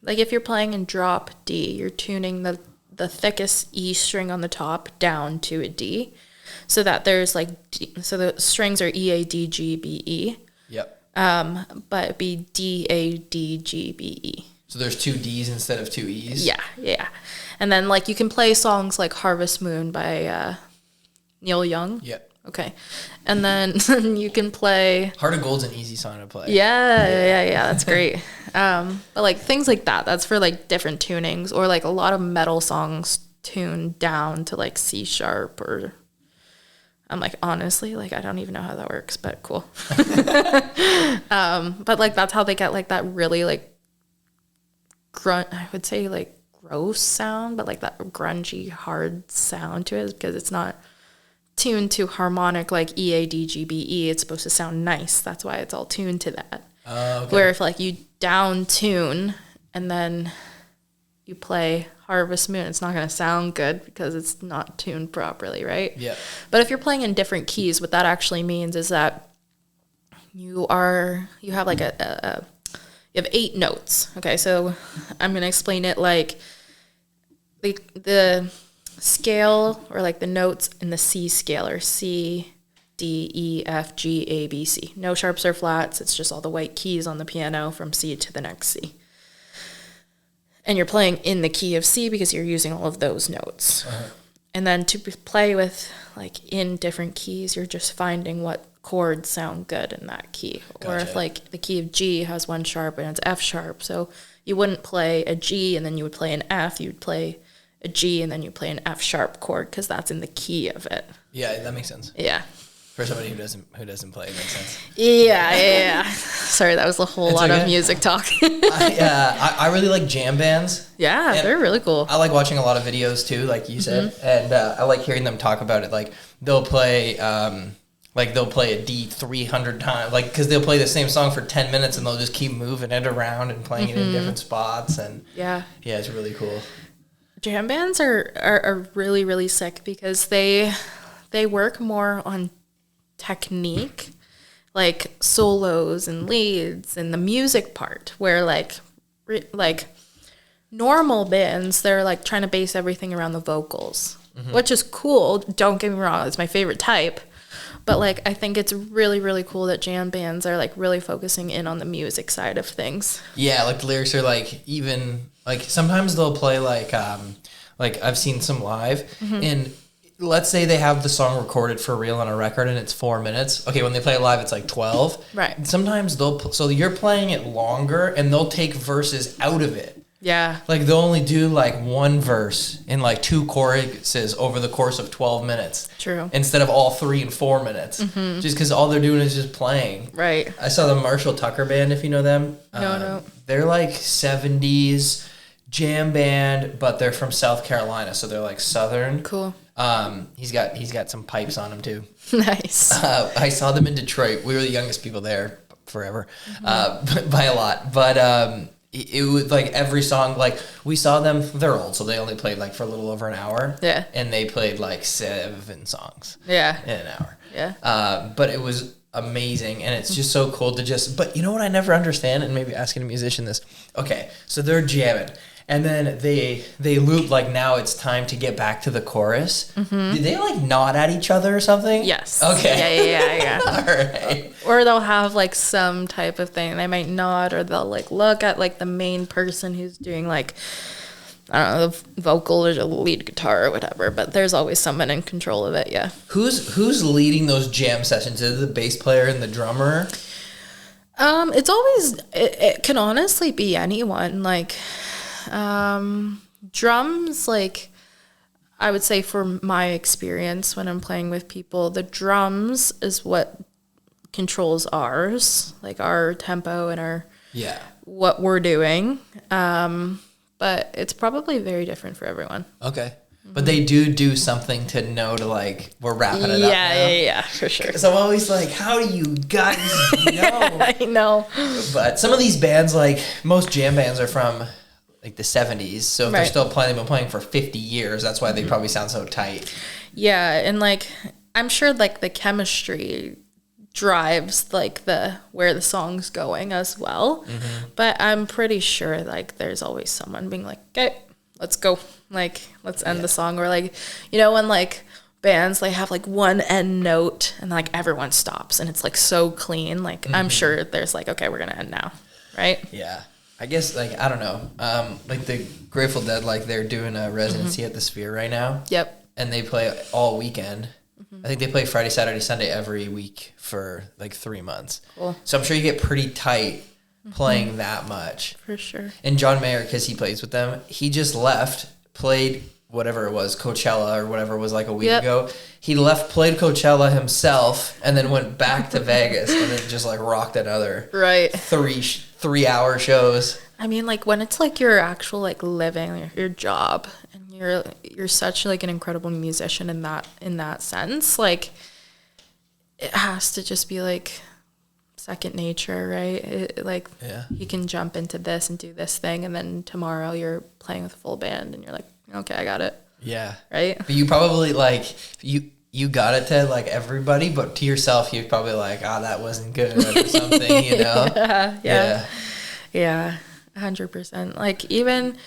Speaker 2: Like if you're playing in drop D, you're tuning the thickest E string on the top down to a D, so that there's like so the strings are E, A, D, G, B, E.
Speaker 1: Yep.
Speaker 2: But it'd be D, A, D, G, B, E.
Speaker 1: So there's 2 Ds instead of 2 Es?
Speaker 2: Yeah. And then like you can play songs like Harvest Moon by Neil Young.
Speaker 1: Yep.
Speaker 2: Okay. And then you can play
Speaker 1: Heart of Gold's an easy song to play.
Speaker 2: Yeah, that's great. But like things like that, that's for like different tunings, or like a lot of metal songs tune down to like C sharp, or I'm like, honestly, like I don't even know how that works, but cool. But like that's how they get like that really like I would say like gross sound, but like that grungy hard sound to it, because it's not tuned to harmonic like E, A, D, G, B, E. It's supposed to sound nice. That's why it's all tuned to that. Okay. Where if like you down tune and then you play Harvest Moon, it's not going to sound good because it's not tuned properly, right?
Speaker 1: Yeah.
Speaker 2: But if you're playing in different keys, what that actually means is that you have like you have 8 notes. Okay, so I'm going to explain it like the scale, or like the notes in the C scale are C, D, E, F, G, A, B, C. No sharps or flats. It's just all the white keys on the piano from C to the next C. And you're playing in the key of C because you're using all of those notes. And then to play with like in different keys, you're just finding what chords sound good in that key. Gotcha. Or if like the key of G has 1 sharp and it's F sharp, so you wouldn't play a G and then you would play an F, you'd play a G and then you play an F sharp chord because that's in the key of it.
Speaker 1: Yeah, that makes sense.
Speaker 2: Yeah.
Speaker 1: For somebody who doesn't play, it makes sense.
Speaker 2: Yeah. Sorry, that was a whole lot of music talk.
Speaker 1: I really like jam bands.
Speaker 2: Yeah, they're really cool.
Speaker 1: I like watching a lot of videos too, like you said, and I like hearing them talk about it. Like they'll play like like they'll play a D 300 times, like because they'll play the same song for 10 minutes and they'll just keep moving it around and playing it in different spots, and yeah, it's really cool.
Speaker 2: Jam bands are really, really sick because they work more on technique, like solos and leads and the music part, where like normal bands, they're like trying to base everything around the vocals, which is cool. Don't get me wrong, it's my favorite type. But like I think it's really, really cool that jam bands are like really focusing in on the music side of things.
Speaker 1: Yeah, like the lyrics are like, even like sometimes they'll play like I've seen some live, and let's say they have the song recorded for real on a record and it's 4 minutes. Okay, when they play it live, it's like 12.
Speaker 2: Right.
Speaker 1: Sometimes so you're playing it longer and they'll take verses out of it.
Speaker 2: Yeah.
Speaker 1: Like they'll only do like one verse in like 2 choruses over the course of 12 minutes.
Speaker 2: True.
Speaker 1: Instead of all 3 and 4 minutes. Just because all they're doing is just playing.
Speaker 2: Right.
Speaker 1: I saw the Marshall Tucker Band, if you know them.
Speaker 2: No.
Speaker 1: They're like 70s jam band, but they're from South Carolina, so they're like Southern.
Speaker 2: Cool.
Speaker 1: He's got some pipes on him too.
Speaker 2: Nice.
Speaker 1: I saw them in Detroit. We were the youngest people there forever, by a lot. But it was like every song, like we saw them, they're old, so they only played like for a little over an hour.
Speaker 2: Yeah.
Speaker 1: And they played like 7 songs.
Speaker 2: Yeah.
Speaker 1: In an hour.
Speaker 2: Yeah.
Speaker 1: But it was amazing, and it's just so cool to but you know what I never understand, and maybe asking a musician this. Okay, so they're jamming. And then they loop, like, now it's time to get back to the chorus. Did they, like, nod at each other or something?
Speaker 2: Yes.
Speaker 1: Okay.
Speaker 2: Yeah.
Speaker 1: All right.
Speaker 2: Or they'll have, like, some type of thing. They might nod, or they'll, like, look at, like, the main person who's doing, like, I don't know, the vocal or the lead guitar or whatever. But there's always someone in control of it, yeah.
Speaker 1: Who's leading those jam sessions? Is it the bass player and the drummer?
Speaker 2: It's always, it can honestly be anyone, like... drums, like I would say for my experience when I'm playing with people, the drums is what controls ours, like our tempo and our what we're doing. But it's probably very different for everyone.
Speaker 1: Okay. But they do something to know to, like, we're wrapping it up now.
Speaker 2: Yeah, for sure.
Speaker 1: Because I'm always like, how do you guys know?
Speaker 2: I know.
Speaker 1: But some of these bands, like most jam bands are from like the 70s, so if they're still playing, they've been playing for 50 years. That's why they probably sound so tight.
Speaker 2: Yeah, and like I'm sure like the chemistry drives like where the song's going as well. But I'm pretty sure like there's always someone being like, okay, let's go, like let's end the song. Or like, you know, when like bands, they have like one end note and like everyone stops and it's like so clean, like I'm sure there's like, okay, we're gonna end now, right?
Speaker 1: Yeah. I guess, like, I don't know, like the Grateful Dead, like, they're doing a residency at the Sphere right now.
Speaker 2: Yep.
Speaker 1: And they play all weekend. I think they play Friday, Saturday, Sunday every week for, like, 3 months. Cool. So I'm sure you get pretty tight playing that much.
Speaker 2: For sure.
Speaker 1: And John Mayer, because he plays with them, he just left, played whatever it was, Coachella or whatever it was, like a week ago. He left, played Coachella himself, and then went back to Vegas and then just, like, rocked another 3-hour shows.
Speaker 2: I mean, like when it's like your actual like living, your job, and you're such like an incredible musician in that sense, like it has to just be like second nature, right? You can jump into this and do this thing, and then tomorrow you're playing with a full band and you're like, okay, I got it. Yeah. Right?
Speaker 1: But you probably like you got it to like everybody, but to yourself you're probably like, that wasn't good or something, you know?
Speaker 2: Yeah, 100%. Like even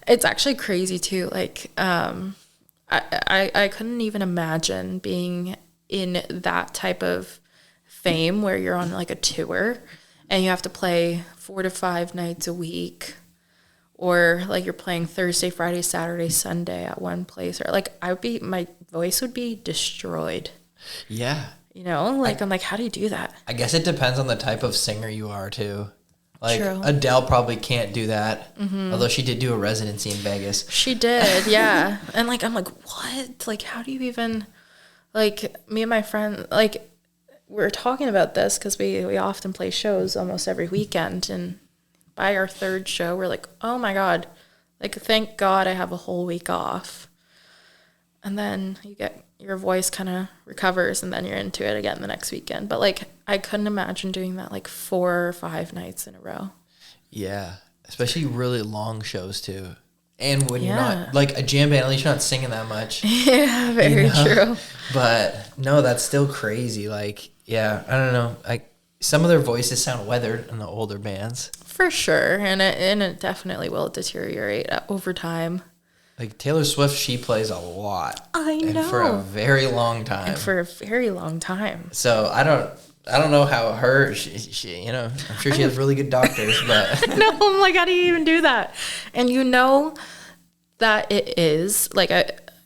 Speaker 2: it's actually crazy too, like I couldn't even imagine being in that type of fame where you're on like a tour and you have to play 4 to 5 nights a week, or like you're playing Thursday, Friday, Saturday, Sunday at one place, or like my voice would be destroyed.
Speaker 1: Yeah.
Speaker 2: You know, like I'm like, how do you do that?
Speaker 1: I guess it depends on the type of singer you are too. Like
Speaker 2: True.
Speaker 1: Adele probably can't do that, although she did do a residency in Vegas.
Speaker 2: She did, yeah. And like I'm like, what? Like, how do you even? Like me and my friend, like we're talking about this because we often play shows almost every weekend, and by our 3rd show, we're like, oh my God, like thank God I have a whole week off. and then you get your voice kind of recovers, and then you're into it again the next weekend. But like, I couldn't imagine doing that like 4 or 5 nights in a row.
Speaker 1: Yeah, especially really long shows too. And when you're
Speaker 2: Yeah.
Speaker 1: not like a jam band, at least you're not singing that much.
Speaker 2: Yeah, very true.
Speaker 1: But no, that's still crazy. Like, yeah, I don't know. Like some of their voices sound weathered in the older bands.
Speaker 2: For sure, and it definitely will deteriorate over time.
Speaker 1: Like Taylor Swift, she plays a lot.
Speaker 2: I
Speaker 1: And
Speaker 2: know.
Speaker 1: for a very long time.
Speaker 2: For a very long time.
Speaker 1: So I don't know how she you know, I'm sure she has really good doctors, but
Speaker 2: No, I'm like, how do you even do that? And you know that it is like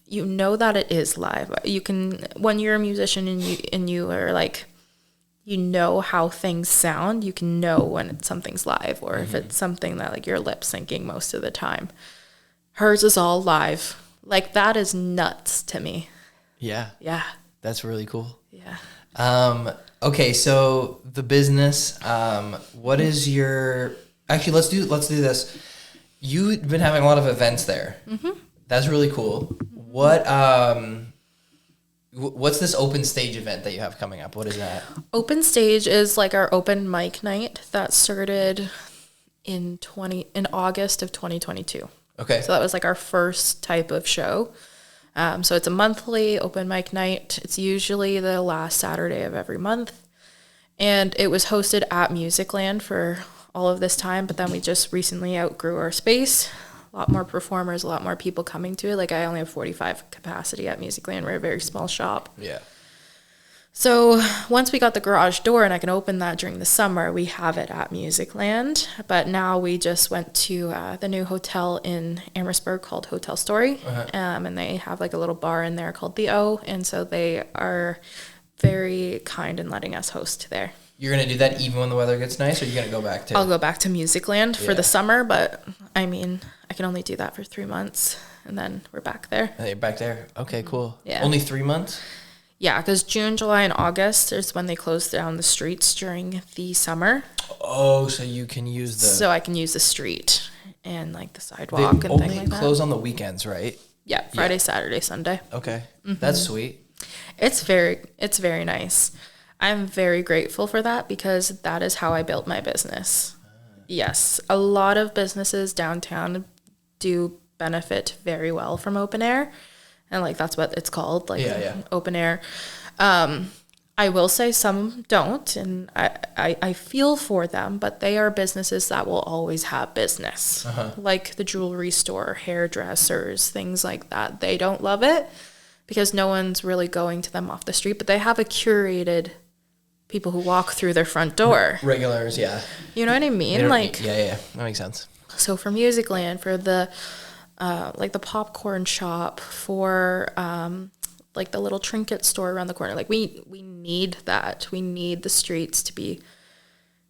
Speaker 2: you know that it is live. You can, when you're a musician and you are like, you know how things sound. You can know when something's live, or if it's something that like you're lip syncing most of the time. Hers is all live. Like, that is nuts to me.
Speaker 1: yeah,
Speaker 2: Yeah,
Speaker 1: that's really cool.
Speaker 2: yeah.
Speaker 1: Okay, so the business, what is your, actually, let's do this. You've been having a lot of events there. Mm-hmm. That's really cool. What, what's this open stage event that you have coming up? What is that?
Speaker 2: Open stage is like our open mic night that started in August of 2022.
Speaker 1: Okay.
Speaker 2: So that was like our first type of show. So it's a monthly open mic night. It's usually the last Saturday of every month. And it was hosted at Musicland for all of this time, but then we just recently outgrew our space. A lot more performers, a lot more people coming to it. Like, I only have 45 capacity at Musicland. We're a very small shop.
Speaker 1: Yeah.
Speaker 2: So once we got the garage door and I can open that during the summer, we have it at Musicland. But now we just went to the new hotel in Amherstburg called Hotel Story. And they have like a little bar in there called The O. And so they are very kind in letting us host there.
Speaker 1: You're going to do that even when the weather gets nice, or you're going to go back to?
Speaker 2: I'll go back to Musicland for
Speaker 1: Yeah.
Speaker 2: the summer, but I mean, I can only do that for 3 months and then we're back there.
Speaker 1: You're back there? Okay, cool.
Speaker 2: Yeah.
Speaker 1: Only 3 months?
Speaker 2: Yeah, because June, July, and August is when they close down the streets during the summer.
Speaker 1: Oh, so you can use the...
Speaker 2: So I can use the street and like the
Speaker 1: They
Speaker 2: sidewalk and
Speaker 1: only
Speaker 2: things like that.
Speaker 1: close on the weekends, right?
Speaker 2: Yeah, Friday, Saturday, Sunday.
Speaker 1: Okay. That's sweet.
Speaker 2: It's very nice. I'm very grateful for that because that is how I built my business. Yes, a lot of businesses downtown do benefit very well from open air. And like, that's what it's called, like open air. I will say some don't, and I feel for them, but they are businesses that will always have business. Like the jewelry store, hairdressers, things like that. They don't love it because no one's really going to them off the street, but they have a curated people who walk through their front door.
Speaker 1: Regulars, yeah.
Speaker 2: You know what I mean? Like,
Speaker 1: yeah, that makes sense.
Speaker 2: so for Musicland, for the like the popcorn shop, for like the little trinket store around the corner, like we need that. We need the streets to be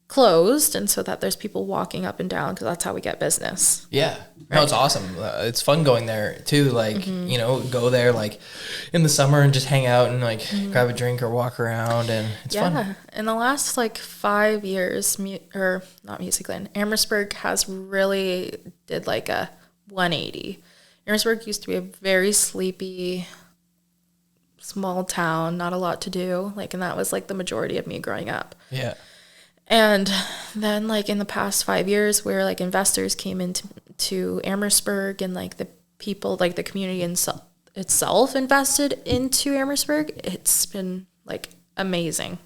Speaker 2: closed, and so that there's people walking up and down, because that's how we get business.
Speaker 1: Yeah. No, it's awesome. It's fun going there too. Like, you know, go there like in the summer and just hang out and like grab a drink or walk around, and it's fun.
Speaker 2: Yeah. In the last like 5 years, or not Musicland, Amherstburg has really did like a 180. Amherstburg used to be a very sleepy, small town, not a lot to do. Like, and that was like the majority of me growing up.
Speaker 1: Yeah.
Speaker 2: And then like in the past 5 years, where like investors came into Amherstburg, and like the people, like the community itself invested into Amherstburg, it's been like amazing.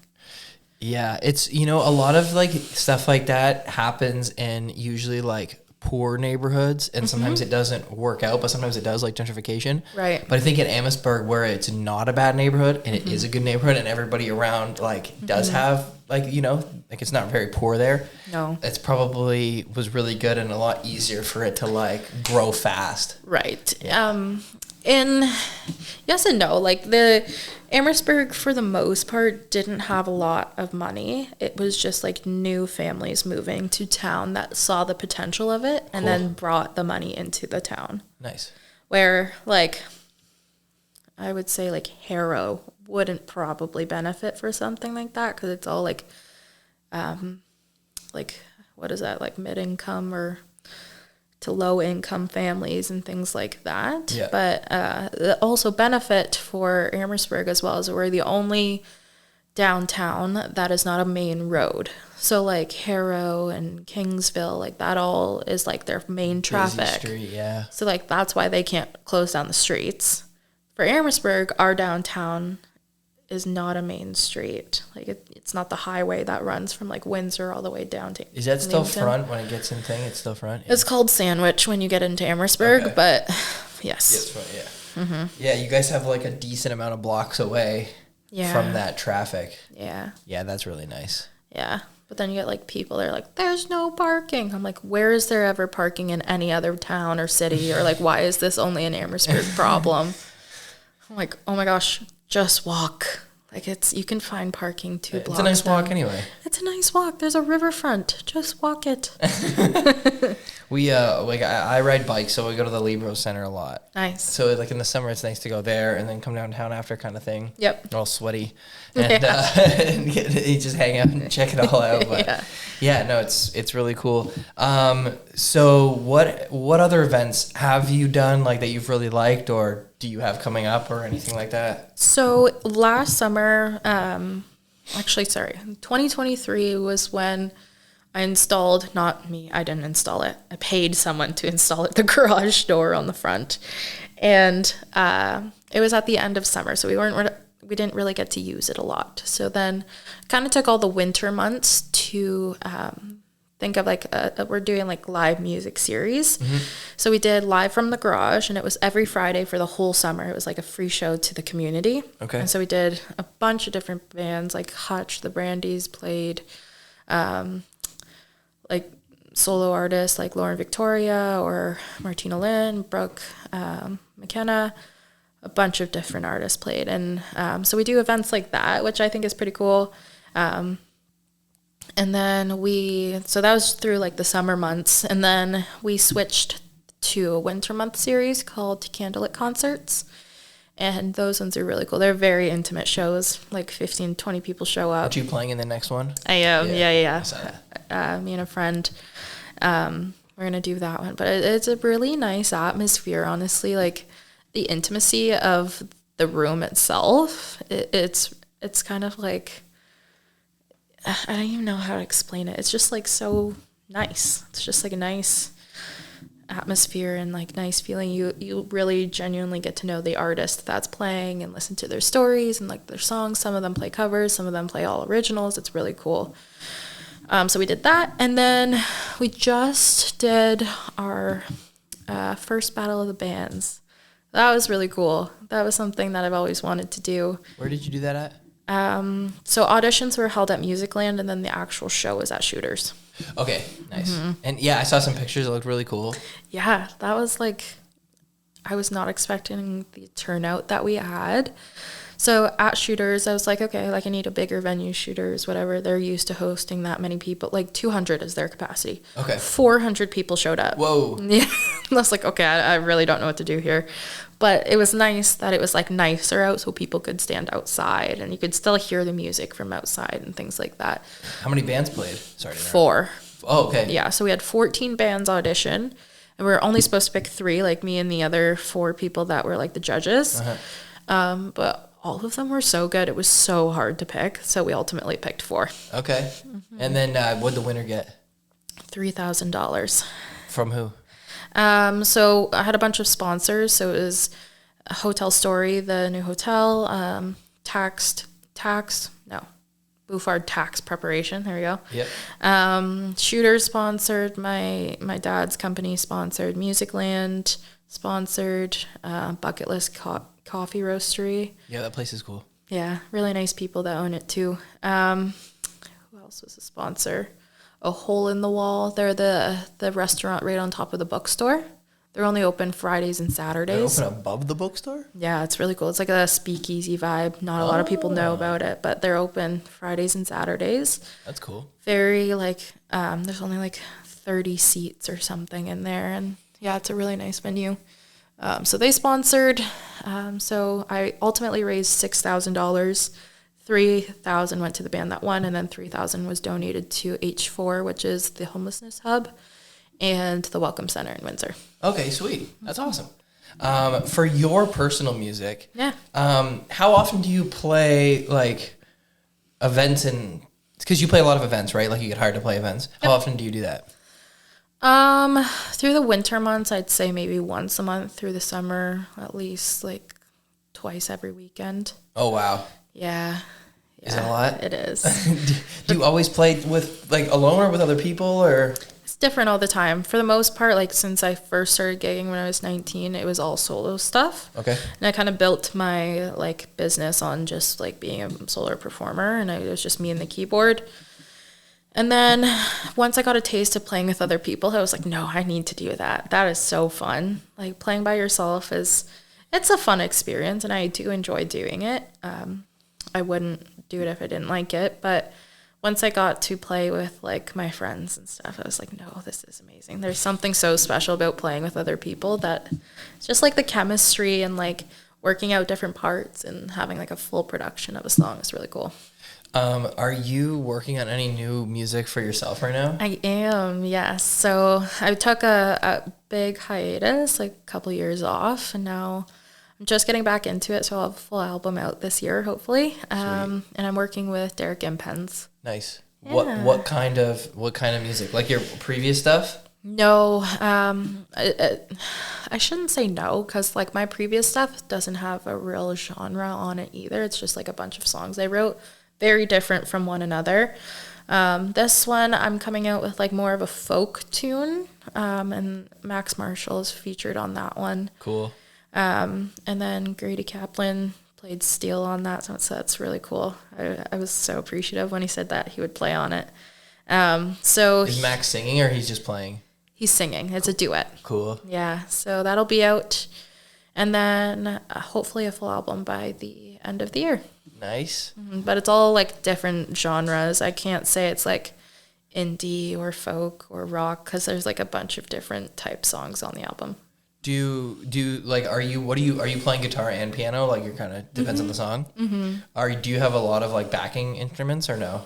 Speaker 1: Yeah. It's, you know, a lot of like stuff like that happens in usually like poor neighborhoods, and sometimes it doesn't work out, but sometimes it does, like gentrification.
Speaker 2: Right.
Speaker 1: But I think in Amherstburg, where it's not a bad neighborhood and it is a good neighborhood, and everybody around like does have like, you know, like it's not very poor there.
Speaker 2: No.
Speaker 1: It's probably was really good and a lot easier for it to like grow fast.
Speaker 2: Right. And yes and no. Like the Amherstburg, for the most part, didn't have a lot of money. It was just like new families moving to town that saw the potential of it and then brought the money into the town.
Speaker 1: Nice.
Speaker 2: Where like, I would say like Harrow wouldn't probably benefit for something like that, because it's all like what is that, like mid-income or to low income families and things like that.
Speaker 1: Yeah.
Speaker 2: But the also benefit for Amherstburg as well is we're the only downtown that is not a main road. So like Harrow and Kingsville, like that all is like their main traffic.
Speaker 1: Busy street, yeah.
Speaker 2: So like that's why they can't close down the streets. For Amherstburg, our downtown is not a main street. Like it's not the highway that runs from like Windsor all the way down to
Speaker 1: Is that still
Speaker 2: Leamington.
Speaker 1: front when it gets in thing? It's still front? Yeah.
Speaker 2: It's called Sandwich when you get into Amherstburg,
Speaker 1: Okay.
Speaker 2: but yes.
Speaker 1: Yeah, it's front, yeah. Yeah, you guys have like a decent amount of blocks away
Speaker 2: Yeah.
Speaker 1: from that traffic.
Speaker 2: Yeah.
Speaker 1: Yeah, that's really nice.
Speaker 2: Yeah. But then you get like people that are like, there's no parking. I'm like, where is there ever parking in any other town or city? Or like, why is this only an Amherstburg problem? I'm like, oh my gosh, just walk. Like you can find parking 2 blocks
Speaker 1: It's a nice
Speaker 2: down.
Speaker 1: walk anyway.
Speaker 2: It's a nice walk. There's a riverfront. Just walk it.
Speaker 1: We like I ride bikes, so we go to the Libro Center a lot.
Speaker 2: Nice.
Speaker 1: So like in the summer, it's nice to go there and then come downtown after, kind of thing.
Speaker 2: Yep.
Speaker 1: All sweaty, and, and you just hang out and check it all out. But yeah, no, it's really cool. So what other events have you done like that you've really liked, or do you have coming up, or anything like that?
Speaker 2: So last summer, 2023 was when I installed, not me, I didn't install it. I paid someone to install it, the garage door on the front. And it was at the end of summer, so we didn't really get to use it a lot. So then kind of took all the winter months to think of like we're doing like live music series. So we did Live from the Garage, and it was every Friday for the whole summer. It was like a free show to the community.
Speaker 1: Okay.
Speaker 2: And so we did a bunch of different bands, like Hutch, the Brandies played, like solo artists like Lauren Victoria or Martina Lynn, Brooke McKenna. A bunch of different artists played. And so we do events like that, which I think is pretty cool. And then so that was through like the summer months. And then we switched to a winter month series called Candlelit Concerts. And those ones are really cool. They're very intimate shows, like 15, 20 people show up.
Speaker 1: Are you playing in the next one?
Speaker 2: I am, yeah.
Speaker 1: I saw that.
Speaker 2: Me and a friend, we're going to do that one. But it's a really nice atmosphere, honestly. Like the intimacy of the room itself, it's kind of like, I don't even know how to explain it. It's just like so nice. It's just like a nice atmosphere and like nice feeling. You really genuinely get to know the artist that's playing and listen to their stories and like their songs. Some of them play covers, some of them play all originals. It's really cool. So we did that, and then we just did our first Battle of the Bands. That was really cool. That was something that I've always wanted to do.
Speaker 1: Where did you do that at?
Speaker 2: So auditions were held at Musicland, and then the actual show was at Shooters.
Speaker 1: Okay, nice. And yeah, I saw some pictures. It looked really cool.
Speaker 2: Yeah, that was like, I was not expecting the turnout that we had. So at Shooters, I was like, okay, like I need a bigger venue. Shooters, whatever. They're used to hosting that many people. Like 200 is their capacity.
Speaker 1: Okay.
Speaker 2: 400 people showed up.
Speaker 1: Whoa.
Speaker 2: Yeah. I was like, okay, I really don't know what to do here. But it was nice that it was like nicer out so people could stand outside and you could still hear the music from outside and things like that.
Speaker 1: How many bands played? Sorry to interrupt.
Speaker 2: 4.
Speaker 1: Oh, okay.
Speaker 2: Yeah, so we had 14 bands audition, and we were only supposed to pick 3, like me and the other 4 people that were like the judges. But all of them were so good. It was so hard to pick, so we ultimately picked 4.
Speaker 1: Okay. And then what'd the winner get?
Speaker 2: $3,000.
Speaker 1: From who?
Speaker 2: So I had a bunch of sponsors. So it was Hotel Story, the new hotel, Bouffard Tax Preparation. There we go.
Speaker 1: Yep.
Speaker 2: Shooters sponsored, my dad's company sponsored, Musicland sponsored, Bucket List Coffee Roastery.
Speaker 1: Yeah, that place is cool.
Speaker 2: Yeah, really nice people that own it too. Who else was a sponsor? A Hole in the Wall. They're the restaurant right on top of the bookstore. They're only open Fridays and Saturdays.
Speaker 1: They're open above the bookstore?
Speaker 2: Yeah, it's really cool. It's like a speakeasy vibe. Not a lot of people know about it, but they're open Fridays and Saturdays.
Speaker 1: That's cool.
Speaker 2: Very like, there's only like 30 seats or something in there. And yeah, it's a really nice venue. So they sponsored. So I ultimately raised $6,000. $3,000 went to the band that won, and then $3,000 was donated to H4, which is the homelessness hub and the Welcome Center in Windsor.
Speaker 1: Okay, sweet. That's awesome. For your personal music,
Speaker 2: Yeah.
Speaker 1: how often do you play like events and because you play a lot of events, right? Like you get hired to play events. How often do you do that?
Speaker 2: Through the winter months, I'd say maybe once a month. Through the summer, at least like twice every weekend.
Speaker 1: Oh, wow.
Speaker 2: Yeah.
Speaker 1: Is that a lot?
Speaker 2: It is.
Speaker 1: Do you always play with like alone or with other people or?
Speaker 2: It's different all the time. For the most part, like since I first started gigging when I was 19, it was all solo stuff.
Speaker 1: Okay.
Speaker 2: And I kind of built my like business on just like being a solo performer, and it was just me and the keyboard. And then once I got a taste of playing with other people, I was like, no, I need to do that. That is so fun. Like playing by yourself it's a fun experience, and I do enjoy doing it. I wouldn't do it if I didn't like it, but once I got to play with like my friends and stuff, I was like, no, this is amazing. There's something so special about playing with other people that it's just like the chemistry and like working out different parts and having like a full production of a song is really cool.
Speaker 1: Are you working on any new music for yourself right now?
Speaker 2: I am, yes. So I took a big hiatus, like a couple years off, and now I'm just getting back into it. So I'll have a full album out this year, hopefully. And I'm working with Derek Impens.
Speaker 1: Nice.
Speaker 2: Yeah.
Speaker 1: What kind of music? Like your previous stuff?
Speaker 2: No, I shouldn't say no, because like my previous stuff doesn't have a real genre on it either. It's just like a bunch of songs I wrote, very different from one another. This one I'm coming out with like more of a folk tune, and Max Marshall is featured on that one.
Speaker 1: Cool.
Speaker 2: And then Grady Kaplan played steel on that, so that's really cool. I was so appreciative when he said that he would play on it. So
Speaker 1: Is Max singing or he's just playing?
Speaker 2: he's singing. It's a duet.
Speaker 1: Cool.
Speaker 2: Yeah, so that'll be out, and then hopefully a full album by the end of the year.
Speaker 1: Nice.
Speaker 2: But it's all like different genres. I can't say it's like indie or folk or rock, because there's like a bunch of different type songs on the album.
Speaker 1: Do like are you playing guitar and piano? Like you're kind of depends on the song. Mm-hmm. Do you have a lot of like backing instruments or no?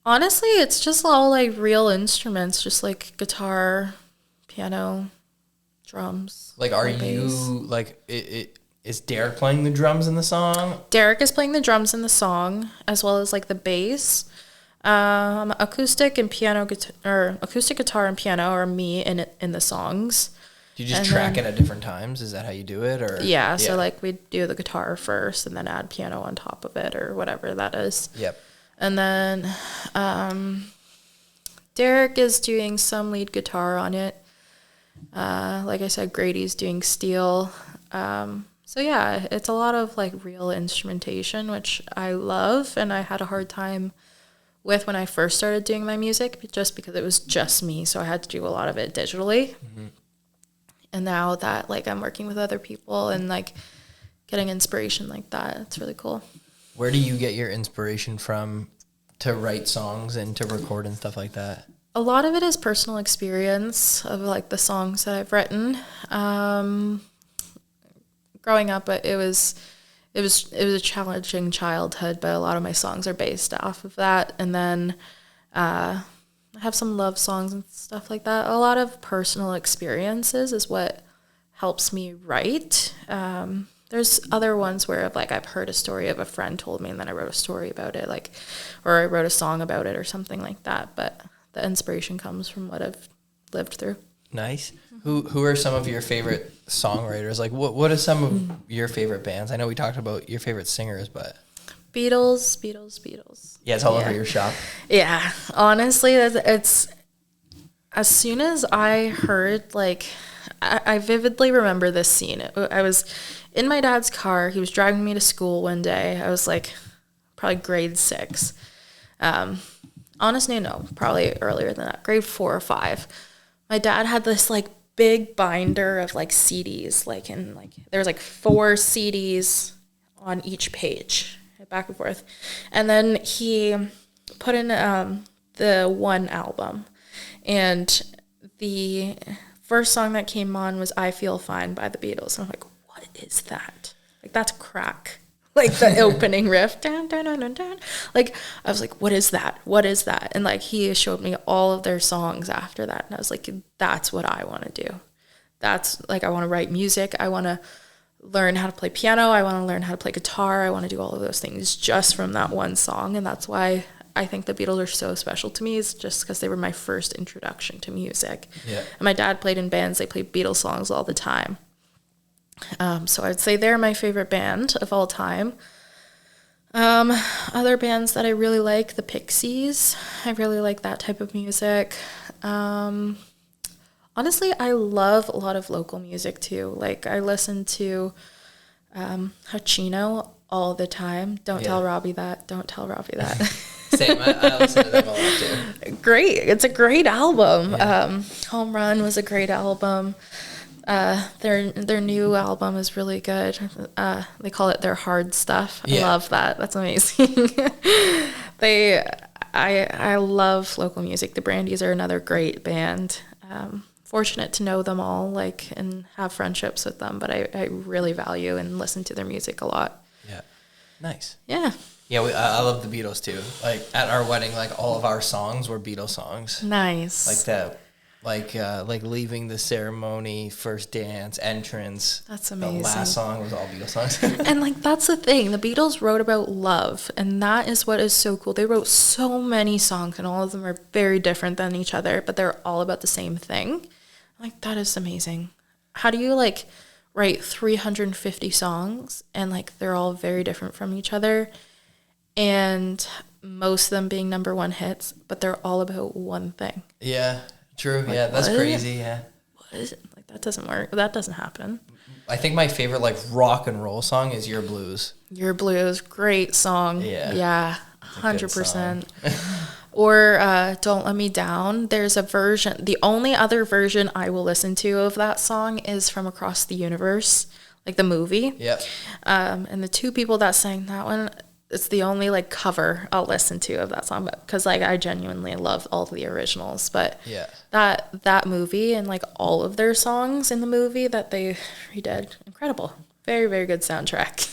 Speaker 2: Honestly, it's just all like real instruments, just like guitar, piano, drums.
Speaker 1: Like are you
Speaker 2: bass.
Speaker 1: like is Derek playing the drums in the song?
Speaker 2: Derek is playing the drums in the song, as well as like the bass. Acoustic guitar and piano are me in the songs.
Speaker 1: Do you just
Speaker 2: And
Speaker 1: track
Speaker 2: then-
Speaker 1: it at different times? Is that how you do it? Or
Speaker 2: Yeah, so like we do the guitar first and then add piano on top of it or whatever that is.
Speaker 1: Yep.
Speaker 2: And then Derek is doing some lead guitar on it. Like I said, Grady's doing steel. So yeah, it's a lot of like real instrumentation, which I love, and I had a hard time with when I first started doing my music, just because it was just me, so I had to do a lot of it digitally. Mm-hmm. And now that like I'm working with other people and like getting inspiration like that, it's really cool.
Speaker 1: Where do you get your inspiration from to write songs and to record and stuff like that?
Speaker 2: A lot of it is personal experience of like the songs that I've written. Growing up, it was a challenging childhood, but a lot of my songs are based off of that. And then I have some love songs and stuff like that. A lot of personal experiences is what helps me write. There's other ones where I've heard a story of a friend told me, and then I wrote a story about it, or I wrote a song about it or something like that. But the inspiration comes from what I've lived through.
Speaker 1: Nice. Who are some of your favorite songwriters? Like what are some of your favorite bands? I know we talked about your favorite singers, but
Speaker 2: Beatles.
Speaker 1: yeah, it's all over your shop.
Speaker 2: Yeah, honestly, it's as soon as I heard, I vividly remember this scene. I was in my dad's car. He was driving me to school one day. I was probably grade 6. Honestly, no, probably earlier than that, grade 4 or 5. My dad had this big binder of CDs, there was 4 CDs on each page, back and forth, and then he put in the one album, and the first song that came on was "I Feel Fine" by the Beatles, and I'm like, what is that? That's crack. like the opening riff. Dun, dun, dun, dun, dun. Like, I was like, what is that? What is that? And like, he showed me all of their songs after that. And I was like, that's what I want to do. That's like, I want to write music. I want to learn how to play piano. I want to learn how to play guitar. I want to do all of those things just from that one song. And that's why I think the Beatles are so special to me, is just because they were my first introduction to music. Yeah. And my dad played in bands. They played Beatles songs all the time. So I'd say they're my favorite band of all time. Other bands that I really like, the Pixies. I really like that type of music. Honestly, I love a lot of local music too. Like, I listen to Hachino all the time. Don't tell Robbie that. Don't tell Robbie that.
Speaker 1: Same. I listen to them a lot too.
Speaker 2: Great. It's a great album. Yeah. Home Run was a great album. Their new album is really good. They call it their hard stuff. I love that. That's amazing. I love local music. The Brandies are another great band. Fortunate to know them all, like, and have friendships with them, but I really value and listen to their music a lot.
Speaker 1: Yeah. Nice.
Speaker 2: Yeah.
Speaker 1: Yeah, I love the Beatles too. Like, at our wedding, like, all of our songs were Beatles songs.
Speaker 2: Nice.
Speaker 1: Like that. Like leaving the ceremony, first dance, entrance.
Speaker 2: That's amazing.
Speaker 1: The last song was all Beatles songs.
Speaker 2: And like, that's the thing. The Beatles wrote about love, and that is what is so cool. They wrote so many songs, and all of them are very different than each other, but they're all about the same thing. Like, that is amazing. How do you like write 350 songs and like they're all very different from each other, and most of them being number one hits, but they're all about one thing?
Speaker 1: Yeah. True.
Speaker 2: Like,
Speaker 1: yeah, that's crazy. Yeah.
Speaker 2: What is it? Like, that doesn't work. That doesn't happen.
Speaker 1: I think my favorite like rock and roll song is Your Blues.
Speaker 2: Your Blues, great song.
Speaker 1: Yeah.
Speaker 2: Yeah, 100%. Or Don't Let Me Down. There's a version. The only other version I will listen to of that song is from Across the Universe, like the movie.
Speaker 1: Yep.
Speaker 2: And the two people that sang that one, it's the only like cover I'll listen to of that song, because like I genuinely love all the originals. But
Speaker 1: yeah,
Speaker 2: that movie and like all of their songs in the movie that they redid, incredible. Very, very good soundtrack.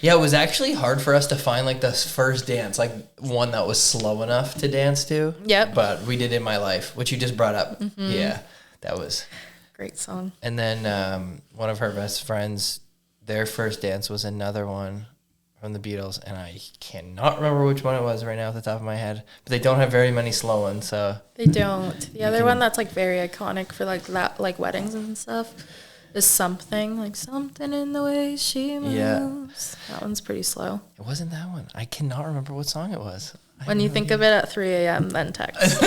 Speaker 1: Yeah, it was actually hard for us to find like the first dance, like one that was slow enough to dance to.
Speaker 2: Yep.
Speaker 1: But we did In My Life, which you just brought up. Mm-hmm. Yeah, that was
Speaker 2: great song.
Speaker 1: And then one of her best friends, their first dance was another one from the Beatles, and I cannot remember which one it was right now off the top of my head. But they don't have very many slow ones, so
Speaker 2: they don't. The other one that's like very iconic for like that, like weddings and stuff, is Something in the way she moves. Yeah. That one's pretty slow.
Speaker 1: It wasn't that one. I cannot remember what song it was.
Speaker 2: When you think of it at 3 a.m., then text.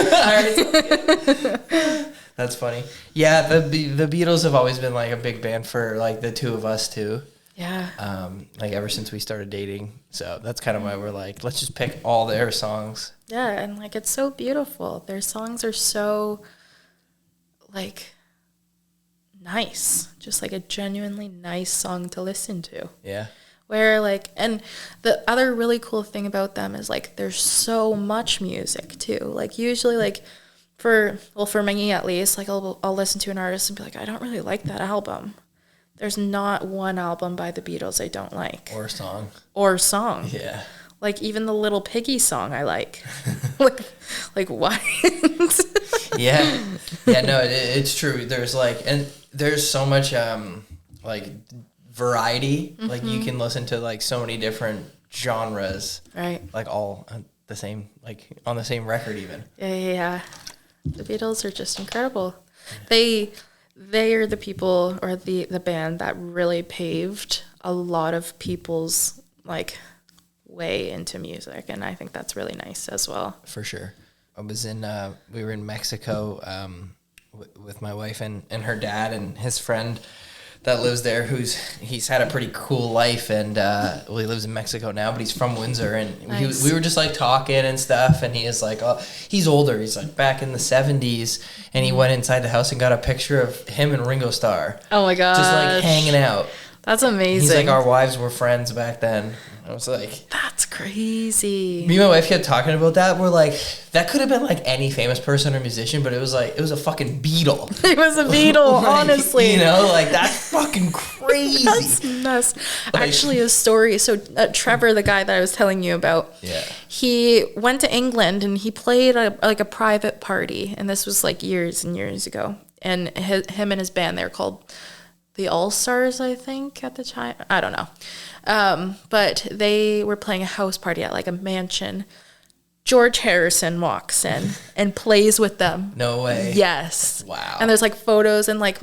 Speaker 1: That's funny. Yeah, the Beatles have always been like a big band for like the two of us too.
Speaker 2: Yeah.
Speaker 1: Like ever since we started dating. So that's kind of why we're like, let's just pick all their songs.
Speaker 2: Yeah, and like it's so beautiful. Their songs are so like nice. Just like a genuinely nice song to listen to.
Speaker 1: Yeah.
Speaker 2: Where like, and the other really cool thing about them is like there's so much music too. Like usually like for me at least, like I'll listen to an artist and be like, I don't really like that album. There's not one album by the Beatles I don't like.
Speaker 1: Or song. Yeah.
Speaker 2: Like even the Little Piggy song I like. like what?
Speaker 1: Yeah. Yeah, no, it's true. There's like, and there's so much like variety. Mm-hmm. Like you can listen to like so many different genres.
Speaker 2: Right.
Speaker 1: Like all the same, like on the same record even.
Speaker 2: Yeah. The Beatles are just incredible. They are the people or the band that really paved a lot of people's like way into music, and I think that's really nice as well.
Speaker 1: For sure. We were in Mexico with my wife and her dad and his friend that lives there, he's had a pretty cool life, and he lives in Mexico now, but he's from Windsor, and nice. We were just like talking and stuff, and he is like, oh, he's older, he's like back in the 70s, and he went inside the house and got a picture of him and Ringo Starr.
Speaker 2: Oh my gosh.
Speaker 1: Just like hanging out.
Speaker 2: That's amazing.
Speaker 1: He's like, our wives were friends back then. I was like,
Speaker 2: that's crazy.
Speaker 1: Me and my wife kept talking about that. We're like, that could have been like any famous person or musician, but it was a fucking Beatle.
Speaker 2: It was a Beatle,
Speaker 1: Like,
Speaker 2: honestly.
Speaker 1: You know, like that's fucking crazy.
Speaker 2: That's nuts.
Speaker 1: Like-
Speaker 2: Actually, a story. So Trevor, the guy that I was telling you about,
Speaker 1: Yeah.
Speaker 2: he went to England and he played a private party, and this was like years and years ago. And him and his band, they were called the All Stars, I think, at the time. I don't know. But they were playing a house party at like a mansion. George Harrison walks in and plays with them.
Speaker 1: No way.
Speaker 2: Yes.
Speaker 1: Wow.
Speaker 2: And there's like photos, and like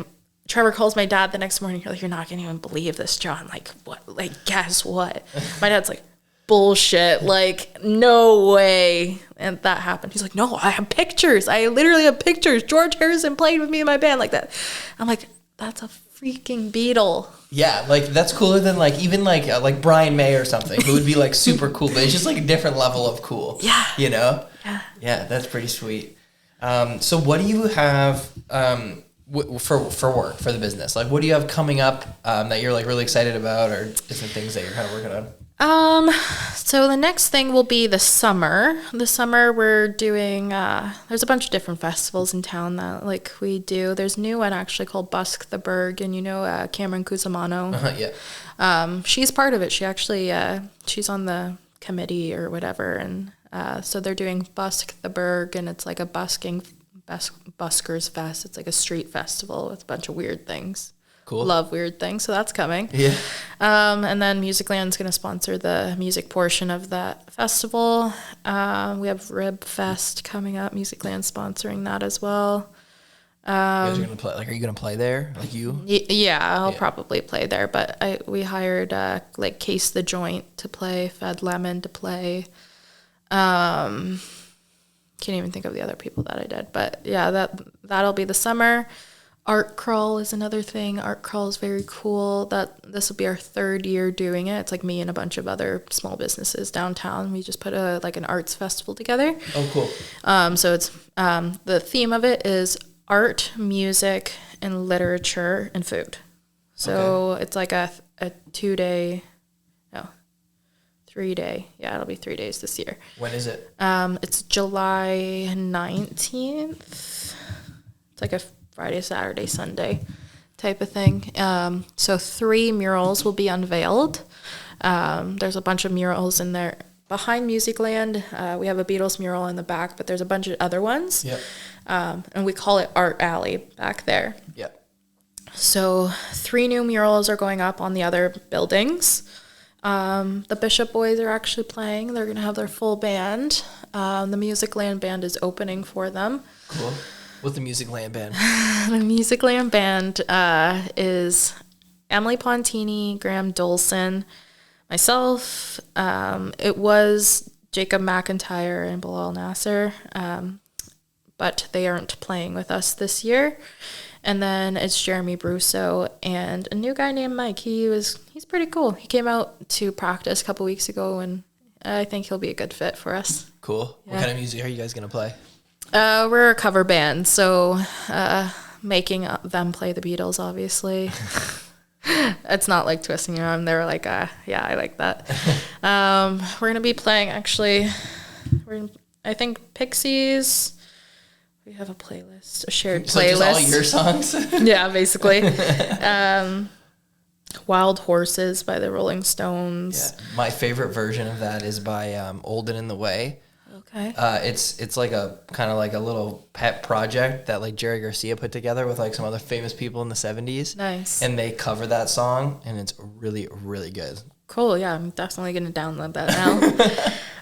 Speaker 2: Trevor calls my dad the next morning. You're not gonna even believe this, John. Like, what? Like, guess what? My dad's like, bullshit. Like, no way. And that happened. He's like, no, I have pictures. I literally have pictures. George Harrison played with me in my band like that. I'm like, that's a freaking Beatle.
Speaker 1: Yeah, like that's cooler than like even like Brian May or something, who would be like super cool, but it's just like a different level of cool.
Speaker 2: Yeah.
Speaker 1: You know?
Speaker 2: Yeah.
Speaker 1: Yeah, that's pretty sweet. So what do you have for work, for the business? Like what do you have coming up that you're like really excited about, or different things that you're kind of working on?
Speaker 2: So the next thing will be the summer. The summer we're doing, there's a bunch of different festivals in town that like we do. There's a new one actually called Busk the Berg, and you know, Cameron Cusimano.
Speaker 1: Yeah.
Speaker 2: She's part of it. She actually, she's on the committee or whatever. And, so they're doing Busk the Berg, and it's like a buskers fest. It's like a street festival with a bunch of weird things.
Speaker 1: Cool.
Speaker 2: Love weird things, so that's coming.
Speaker 1: Yeah.
Speaker 2: And then Musicland's going to sponsor the music portion of that festival. We have Rib Fest coming up. Musicland's sponsoring that as well.
Speaker 1: You guys are gonna play. Like, are you gonna play there? Like you?
Speaker 2: Yeah, I'll probably play there. But we hired like Case the Joint to play, Fed Lemon to play. Can't even think of the other people that I did. But yeah, that'll be the summer. Art Crawl is another thing. Art Crawl is very cool. This will be our 3rd year doing it. It's like me and a bunch of other small businesses downtown. We just put an arts festival together.
Speaker 1: Oh, cool.
Speaker 2: So it's the theme of it is art, music, and literature and food. So It's like a 3-day. Yeah, it'll be 3 days this year.
Speaker 1: When is it?
Speaker 2: It's July 19th. It's like a Friday, Saturday, Sunday type of thing. So 3 murals will be unveiled. There's a bunch of murals in there. Behind Musicland, we have a Beatles mural in the back, but there's a bunch of other ones.
Speaker 1: Yep.
Speaker 2: And we call it Art Alley back there.
Speaker 1: Yep.
Speaker 2: So 3 new murals are going up on the other buildings. The Bishop Boys are actually playing. They're going to have their full band. The Musicland band is opening for them.
Speaker 1: Cool. What's the Musicland band?
Speaker 2: The Musicland band is Emily Pontini, Graham Dolson, myself. It was Jacob McIntyre and Bilal Nasser, but they aren't playing with us this year. And then it's Jeremy Brusso and a new guy named Mike. He's pretty cool. He came out to practice a couple weeks ago, and I think he'll be a good fit for us.
Speaker 1: Cool.
Speaker 2: Yeah.
Speaker 1: What kind of music are you guys gonna play?
Speaker 2: We're a cover band, so making them play the Beatles, obviously. It's not like twisting your arm. They're like, yeah, I like that. We're going to be playing, actually, I think Pixies. We have a playlist, a shared playlist.
Speaker 1: So just all your songs?
Speaker 2: Yeah, basically. Wild Horses by the Rolling Stones.
Speaker 1: Yeah. My favorite version of that is by Old and in the Way.
Speaker 2: Okay.
Speaker 1: It's like a kind of like a little pet project that like Jerry Garcia put together with like some other famous people in the 70s.
Speaker 2: Nice.
Speaker 1: And they cover that song, and it's really, really good.
Speaker 2: Cool, yeah, I'm definitely going to download that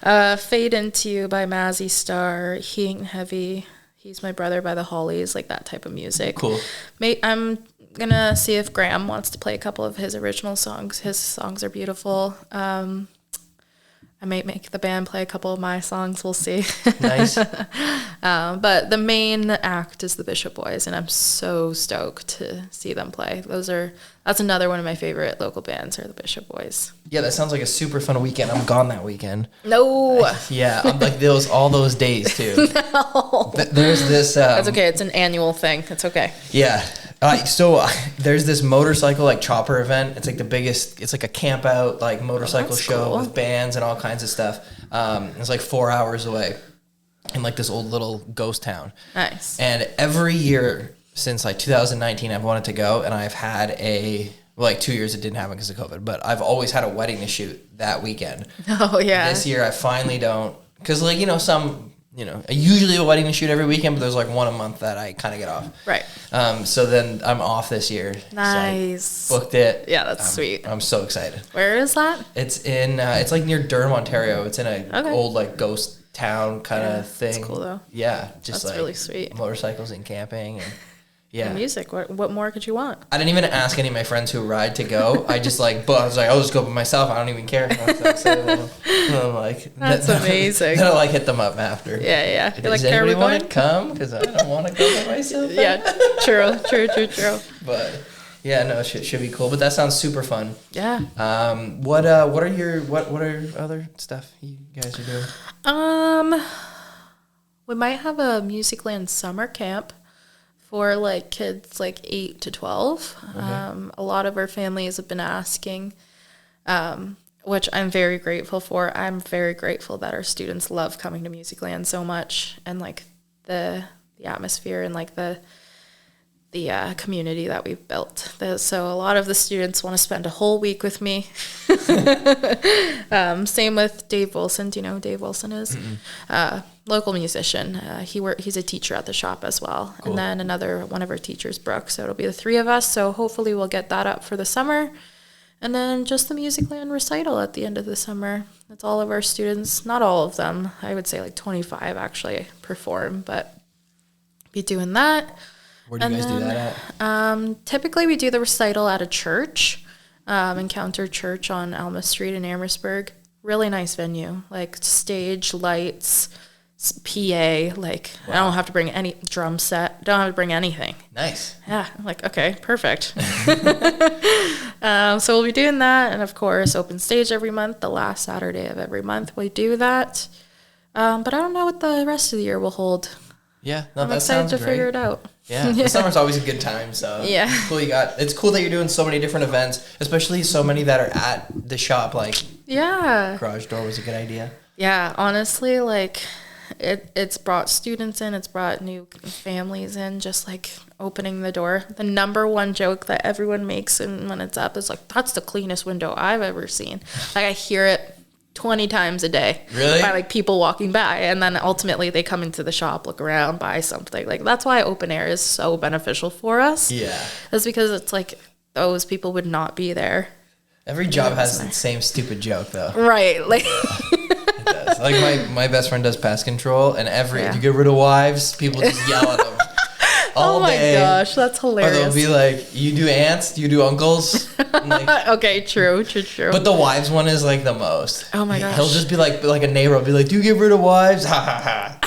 Speaker 2: now. Fade Into You by Mazzy Star, He Ain't Heavy, He's My Brother by the Hollies, like that type of music.
Speaker 1: Cool.
Speaker 2: I'm going to see if Graham wants to play a couple of his original songs. His songs are beautiful. I might make the band play a couple of my songs. We'll see.
Speaker 1: Nice.
Speaker 2: But the main act is the Bishop Boys, and I'm so stoked to see them play. That's another one of my favorite local bands, are the Bishop Boys.
Speaker 1: Yeah, that sounds like a super fun weekend. I'm gone that weekend.
Speaker 2: No.
Speaker 1: Yeah, I'm like all those days too.
Speaker 2: No.
Speaker 1: There's this.
Speaker 2: That's okay. It's an annual thing. It's okay.
Speaker 1: Yeah, There's this motorcycle like chopper event. It's like the biggest. It's like a camp out like motorcycle show with bands and all kinds of stuff. It's like 4 hours away, in like this old little ghost town.
Speaker 2: Nice.
Speaker 1: And every year since like 2019, I've wanted to go, and I've had like 2 years it didn't happen because of COVID, but I've always had a wedding to shoot that weekend.
Speaker 2: Oh yeah.
Speaker 1: This year I finally don't, because like I usually have a wedding to shoot every weekend, but there's like one a month that I kind of get off.
Speaker 2: Right.
Speaker 1: So then I'm off this year.
Speaker 2: Nice.
Speaker 1: So I booked it.
Speaker 2: Yeah, that's sweet.
Speaker 1: I'm so excited.
Speaker 2: Where is that?
Speaker 1: It's in. It's like near Durham, Ontario. It's in a old like ghost town kind of thing.
Speaker 2: That's cool though.
Speaker 1: Yeah, just
Speaker 2: that's
Speaker 1: like
Speaker 2: really sweet.
Speaker 1: Motorcycles and camping and. Yeah.
Speaker 2: The music. What more could you want?
Speaker 1: I didn't even ask any of my friends who ride to go. I just I was like, I'll just go by myself. I don't even care. I'm like,
Speaker 2: that's amazing.
Speaker 1: Then I'll like hit them up after.
Speaker 2: Yeah. You're
Speaker 1: Does
Speaker 2: like,
Speaker 1: anybody
Speaker 2: are we
Speaker 1: want to come? Because I don't want to go by myself.
Speaker 2: Yeah, true.
Speaker 1: But yeah, no, it should be cool. But that sounds super fun.
Speaker 2: Yeah.
Speaker 1: What are other stuff you guys are doing?
Speaker 2: We might have a Musicland summer camp for like kids like 8 to 12. Okay. A lot of our families have been asking, which I'm very grateful for. I'm very grateful that our students love coming to Musicland so much, and like the atmosphere and like the community that we've built. So a lot of the students want to spend a whole week with me. Same with Dave Wilson. Do you know who Dave Wilson is? Local musician. He's a teacher at the shop as well. Cool. And then one of our teachers, Brooke. So it'll be the three of us. So hopefully we'll get that up for the summer. And then just the Musicland recital at the end of the summer. That's all of our students. Not all of them. I would say like 25 actually perform, but be doing that.
Speaker 1: Where do you guys do that at?
Speaker 2: Typically we do the recital at a church, Encounter Church on Alma Street in Amherstburg. Really nice venue, like stage, lights, PA, like wow. I don't have to bring any drum set, don't have to bring anything.
Speaker 1: Nice.
Speaker 2: Yeah, I'm like, okay, perfect. So we'll be doing that, and of course open stage every month, the last Saturday of every month we do that. But I don't know what the rest of the year will hold.
Speaker 1: Yeah, no,
Speaker 2: I'm
Speaker 1: that
Speaker 2: excited
Speaker 1: sounds
Speaker 2: to
Speaker 1: great.
Speaker 2: Figure it out.
Speaker 1: Yeah, the summer's always a good time, so
Speaker 2: yeah.
Speaker 1: It's cool that you're doing so many different events, especially so many that are at the shop, like Garage Door was a good idea.
Speaker 2: Yeah, honestly, like it's brought students in, it's brought new families in, just like opening the door. The number one joke that everyone makes when it's up is like, that's the cleanest window I've ever seen. Like I hear it 20 times a day.
Speaker 1: Really?
Speaker 2: By like people walking by, and then ultimately they come into the shop, look around, buy something. Like that's why open air is so beneficial for us.
Speaker 1: Yeah.
Speaker 2: That's because it's like those people would not be there.
Speaker 1: Every job has the same stupid joke though.
Speaker 2: Right. Like
Speaker 1: it does. Like my best friend does pest control, and if you get rid of wives, people just yell at them. All
Speaker 2: oh my
Speaker 1: day.
Speaker 2: Gosh, that's hilarious.
Speaker 1: Or they'll be like, you do aunts, you do uncles. Like,
Speaker 2: okay, true.
Speaker 1: But the wives one is like the most.
Speaker 2: Oh my gosh.
Speaker 1: He'll just be like a neighbor will be like, do you get rid of wives? Ha ha ha.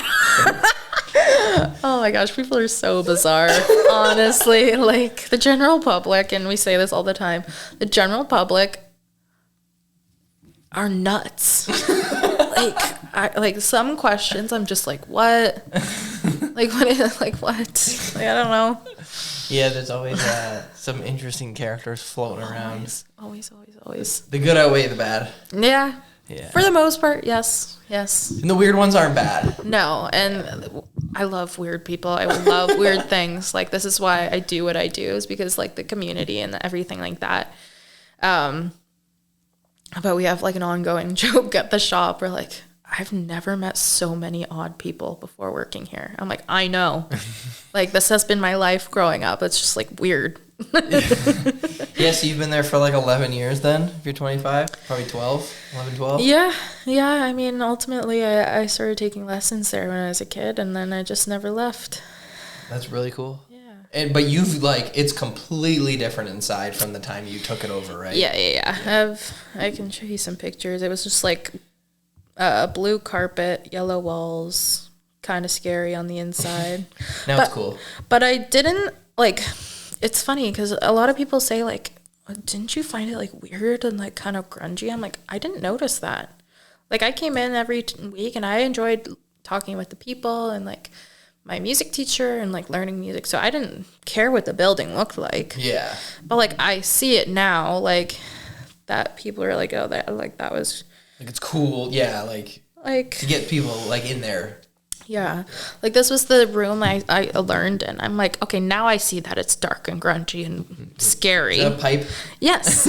Speaker 2: Oh my gosh, people are so bizarre. Honestly, like the general public, and we say this all the time, the general public are nuts. like some questions I'm just like, what? What? Like, I don't know.
Speaker 1: Yeah, there's always some interesting characters floating around.
Speaker 2: Always.
Speaker 1: The good outweigh the bad.
Speaker 2: Yeah.
Speaker 1: Yeah.
Speaker 2: For the most part, yes.
Speaker 1: And the weird ones aren't bad.
Speaker 2: No, and I love weird people. I love weird things. Like this is why I do what I do, is because like the community and everything like that. But we have like an ongoing joke at the shop. We're like, I've never met so many odd people before working here. I'm like, I know. Like, this has been my life growing up. It's just, like, weird.
Speaker 1: Yeah, so you've been there for, like, 11 years then, if you're 25? Probably 12? 11, 12?
Speaker 2: Yeah. I mean, ultimately, I started taking lessons there when I was a kid, and then I just never left.
Speaker 1: That's really cool.
Speaker 2: Yeah.
Speaker 1: But you've, like, it's completely different inside from the time you took it over, right?
Speaker 2: Yeah. I can show you some pictures. It was just, like... blue carpet, yellow walls, kind of scary on the inside.
Speaker 1: It's cool.
Speaker 2: But I didn't, like, it's funny because a lot of people say, like, didn't you find it, like, weird and, like, kind of grungy? I'm like, I didn't notice that. Like, I came in every week and I enjoyed talking with the people and, like, my music teacher and like learning music. So I didn't care what the building looked like.
Speaker 1: Yeah.
Speaker 2: But like I see it now, like that people are like, oh, that was
Speaker 1: Like it's cool. Yeah. Like to get people like in there.
Speaker 2: Yeah. Like this was the room I learned in. I'm like, okay, now I see that it's dark and grungy and scary.
Speaker 1: Is that a pipe?
Speaker 2: Yes.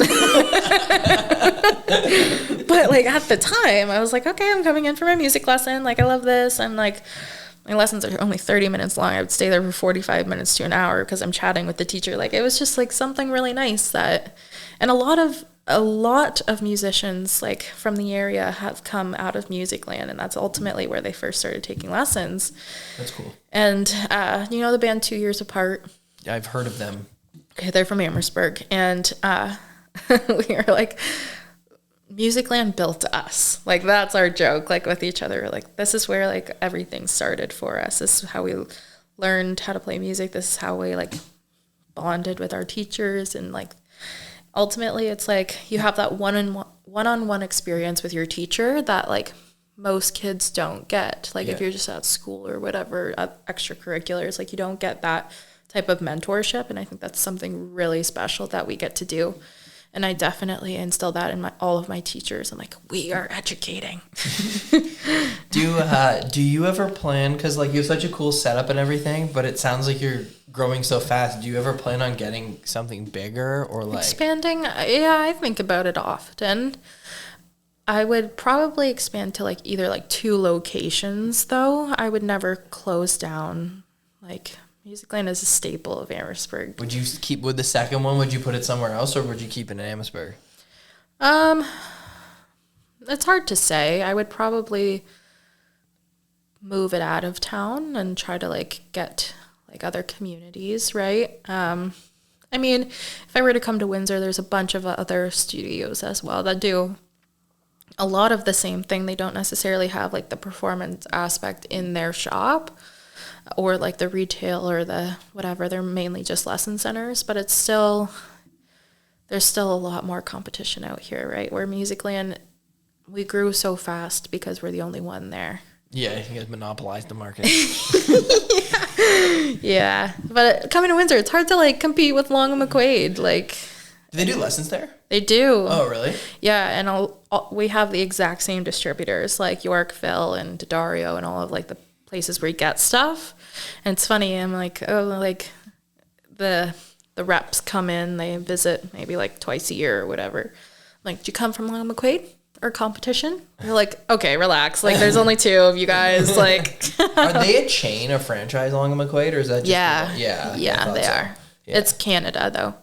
Speaker 2: But like at the time I was like, okay, I'm coming in for my music lesson. Like I love this. And like my lessons are only 30 minutes long. I would stay there for 45 minutes to an hour because I'm chatting with the teacher. Like it was just like something really nice that, and a lot of musicians like from the area have come out of Musicland, and that's ultimately where they first started taking lessons.
Speaker 1: That's cool.
Speaker 2: And you know the band 2 Years Apart?
Speaker 1: I've heard of them.
Speaker 2: Okay, they're from Amherstburg, and we are like, Musicland built us. Like that's our joke, like with each other. Like this is where like everything started for us. This is how we learned how to play music. This is how we like bonded with our teachers, and like ultimately it's like you have that one-on-one experience with your teacher that like most kids don't get. Like if you're just at school or whatever, extracurriculars, like you don't get that type of mentorship. And I think that's something really special that we get to do. And I definitely instill that in all of my teachers. I'm like, we are educating.
Speaker 1: Do you ever plan, because like you have such a cool setup and everything, but it sounds like you're growing so fast. Do you ever plan on getting something bigger or like
Speaker 2: expanding? Yeah, I think about it often. I would probably expand to like either like 2 locations though. I would never close down. Like Musicland is a staple of Amherstburg.
Speaker 1: Would you keep with the second one? Would you put it somewhere else, or would you keep it in Amherstburg?
Speaker 2: It's hard to say. I would probably move it out of town and try to like get like other communities, right? I mean, if I were to come to Windsor, there's a bunch of other studios as well that do a lot of the same thing. They don't necessarily have like the performance aspect in their shop or like the retail or the whatever. They're mainly just lesson centers, but it's still, there's still a lot more competition out here, right? Where Musicland, we grew so fast because we're the only one there.
Speaker 1: Yeah, you guys monopolized the market.
Speaker 2: Yeah, but coming to Windsor, it's hard to like compete with Long and McQuaid. Like,
Speaker 1: Do they do lessons there?
Speaker 2: They do.
Speaker 1: Oh, really?
Speaker 2: Yeah, and we have the exact same distributors like Yorkville and Dario and all of like the places where you get stuff. And it's funny, I'm like, oh, like the reps come in, they visit maybe like twice a year or whatever. I'm like, do you come from Long and McQuaid or competition? They're like, okay, relax. Like, there's only 2 of you guys. Like,
Speaker 1: are they a chain, a franchise, Long and McQuaid, or is that just
Speaker 2: yeah,
Speaker 1: yeah,
Speaker 2: they are.
Speaker 1: Yeah.
Speaker 2: It's Canada though.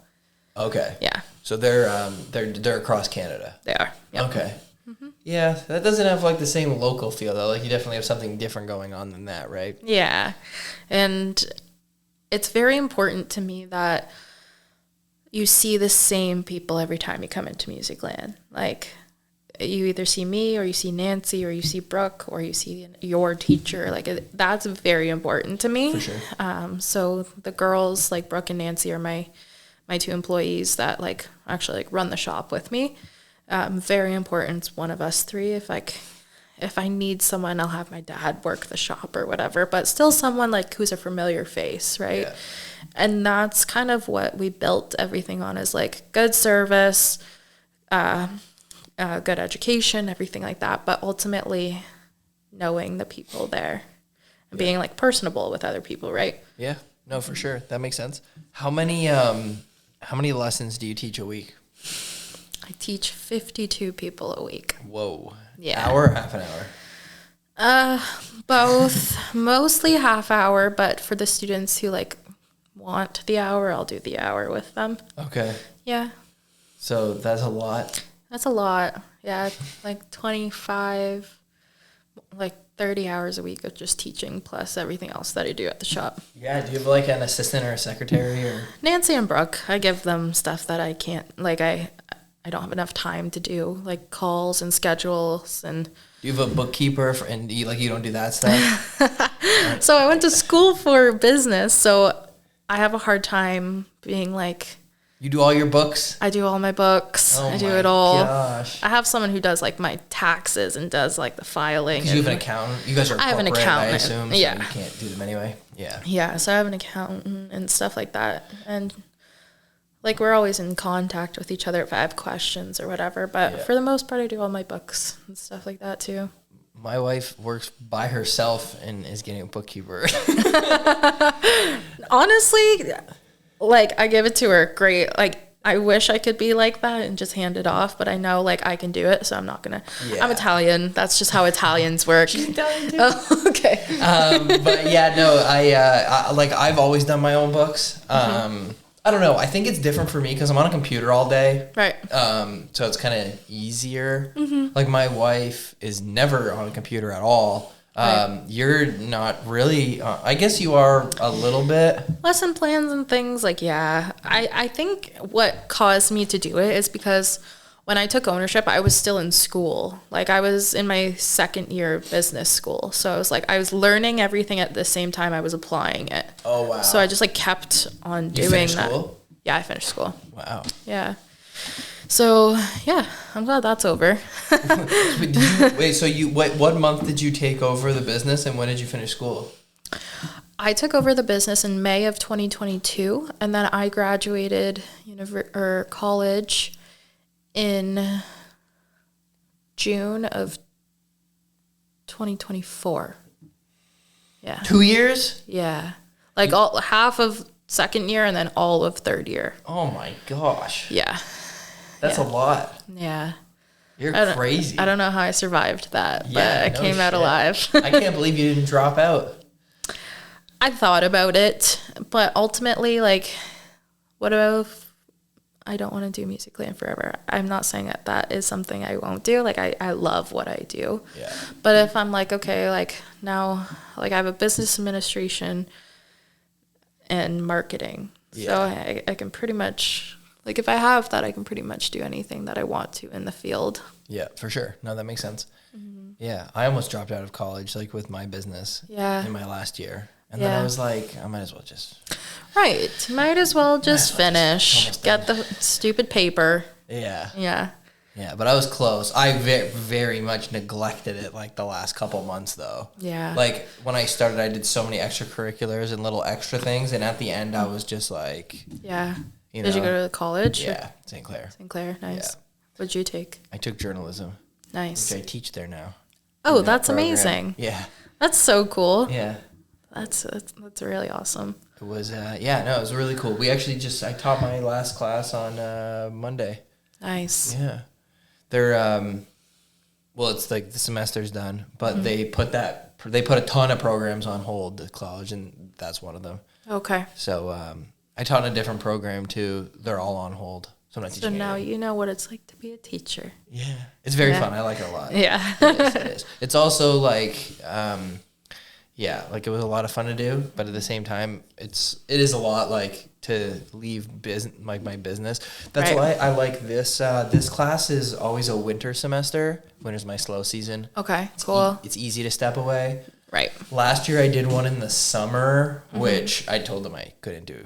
Speaker 1: Okay.
Speaker 2: Yeah.
Speaker 1: So they're across Canada.
Speaker 2: They are. Yep.
Speaker 1: Okay. Yeah, that doesn't have like the same local feel though. Like you definitely have something different going on than that, right?
Speaker 2: Yeah. And it's very important to me that you see the same people every time you come into Musicland. Like you either see me or you see Nancy or you see Brooke or you see your teacher. Like that's very important to me.
Speaker 1: For sure.
Speaker 2: So the girls like Brooke and Nancy are my 2 employees that like actually like run the shop with me. Very important. It's one of us 3. If I need someone, I'll have my dad work the shop or whatever, but still someone like who's a familiar face, right? Yeah. And that's kind of what we built everything on, is like good service, good education, everything like that. But ultimately knowing the people there and being like personable with other people, right?
Speaker 1: Yeah, no, for sure. That makes sense. How many lessons do you teach a week?
Speaker 2: I teach 52 people a week.
Speaker 1: Whoa.
Speaker 2: Yeah.
Speaker 1: Hour or half an hour?
Speaker 2: Both. Mostly half hour, but for the students who like want the hour, I'll do the hour with them.
Speaker 1: Okay.
Speaker 2: Yeah.
Speaker 1: So that's a lot.
Speaker 2: That's a lot. Yeah, like 25, like 30 hours a week of just teaching plus everything else that I do at the shop.
Speaker 1: Yeah, do you have like an assistant or a secretary or?
Speaker 2: Nancy and Brooke, I give them stuff that I can't, like I don't have enough time to do, like calls and schedules and.
Speaker 1: Do you have a bookkeeper and you don't do that stuff?
Speaker 2: So I went to school for business, so I have a hard time being like
Speaker 1: You do all your books?
Speaker 2: I do all my books.
Speaker 1: Oh
Speaker 2: I do
Speaker 1: my
Speaker 2: it all.
Speaker 1: gosh.
Speaker 2: I have someone who does like my taxes and does like the filing.
Speaker 1: Because you have an accountant. You guys are
Speaker 2: I have an
Speaker 1: corporate,
Speaker 2: accountant.
Speaker 1: I assume. So
Speaker 2: Yeah.
Speaker 1: you can't do them anyway. Yeah.
Speaker 2: Yeah, so I have an accountant and stuff like that. And like we're always in contact with each other if I have questions or whatever. But for the most part, I do all my books and stuff like that too.
Speaker 1: My wife works by herself and is getting a bookkeeper.
Speaker 2: Honestly, like I give it to her. Great. Like I wish I could be like that and just hand it off, but I know like I can do it, so I'm not gonna.
Speaker 1: Yeah.
Speaker 2: I'm Italian. That's just how Italians work.
Speaker 1: She's Italian too.
Speaker 2: Oh, okay.
Speaker 1: But yeah, no, I like I've always done my own books. I don't know. I think it's different for me because I'm on a computer all day.
Speaker 2: Right.
Speaker 1: So it's kind of easier. Like my wife is never on a computer at all.
Speaker 2: Right.
Speaker 1: You're not really. I guess you are a little bit.
Speaker 2: Lesson plans and things like I think what caused me to do it is because when I took ownership, I was still in school. Like I was in my second year of business school, so I was like I was learning everything at the same time I was applying it.
Speaker 1: Oh wow!
Speaker 2: So I just like kept on
Speaker 1: You
Speaker 2: doing
Speaker 1: finished
Speaker 2: that.
Speaker 1: school?
Speaker 2: Yeah, I finished school.
Speaker 1: Wow.
Speaker 2: Yeah. So yeah, I'm glad that's over.
Speaker 1: Wait, so you what month did you take over the business and when did you finish school?
Speaker 2: I took over the business in May of 2022, and then I graduated college in June of 2024. Yeah.
Speaker 1: 2 years?
Speaker 2: Yeah. Like all half of second year and then all of third year.
Speaker 1: Oh my gosh.
Speaker 2: Yeah.
Speaker 1: That's a lot.
Speaker 2: Yeah.
Speaker 1: You're
Speaker 2: I don't-
Speaker 1: crazy.
Speaker 2: I don't know how I survived that,
Speaker 1: Yeah,
Speaker 2: but I
Speaker 1: no
Speaker 2: came out
Speaker 1: shit.
Speaker 2: alive.
Speaker 1: I can't believe you didn't drop out.
Speaker 2: I thought about it, but ultimately, like, what if I don't want to do Musicland forever? I'm not saying that that is something I won't do. Like, I love what I do.
Speaker 1: Yeah.
Speaker 2: But if I'm like, okay, like, now, like, I have a business administration and marketing. So I can pretty much, like, if I have that, I can pretty much do anything that I want to in the field.
Speaker 1: Yeah, for sure. No, that makes sense. Yeah, I almost dropped out of college, like with my business.
Speaker 2: Yeah.
Speaker 1: In my last year, and then I
Speaker 2: Yeah.
Speaker 1: was like, I might as well just.
Speaker 2: Right. Might as well just finish.
Speaker 1: almost
Speaker 2: Get the stupid paper.
Speaker 1: Yeah.
Speaker 2: Yeah.
Speaker 1: Yeah, but I was close. I very much neglected it like the last couple months though.
Speaker 2: Yeah.
Speaker 1: Like when I started, I did so many extracurriculars and little extra things, and at the end, I was just like,
Speaker 2: Yeah.
Speaker 1: You
Speaker 2: Did you
Speaker 1: know,
Speaker 2: go to college?
Speaker 1: yeah, St. Clair.
Speaker 2: St. Clair. Nice.
Speaker 1: Yeah.
Speaker 2: What'd you take?
Speaker 1: I took journalism,
Speaker 2: Nice.
Speaker 1: which I teach there now.
Speaker 2: Oh,
Speaker 1: in that
Speaker 2: that's
Speaker 1: program.
Speaker 2: amazing.
Speaker 1: Yeah.
Speaker 2: That's so cool.
Speaker 1: Yeah.
Speaker 2: That's really awesome.
Speaker 1: It was, it was really cool. We actually I taught my last class on Monday.
Speaker 2: Nice.
Speaker 1: Yeah. They're, well, it's like the semester's done, but they put a ton of programs on hold at college, and that's one of them.
Speaker 2: Okay.
Speaker 1: So I taught a different program too. They're all on hold. So I'm not
Speaker 2: So
Speaker 1: teaching
Speaker 2: now
Speaker 1: anything.
Speaker 2: you know what it's like to be a teacher.
Speaker 1: Yeah. It's very
Speaker 2: Yeah.
Speaker 1: fun. I like it a lot.
Speaker 2: Yeah.
Speaker 1: It is. It's also like, like it was a lot of fun to do, but at the same time, it is a lot like to leave business, like my business. That's
Speaker 2: Right.
Speaker 1: why I like this. This class is always a winter semester. Winter's my slow season.
Speaker 2: Okay. Cool.
Speaker 1: It's easy to step away.
Speaker 2: Right.
Speaker 1: Last year I did one in the summer, which I told them I couldn't do.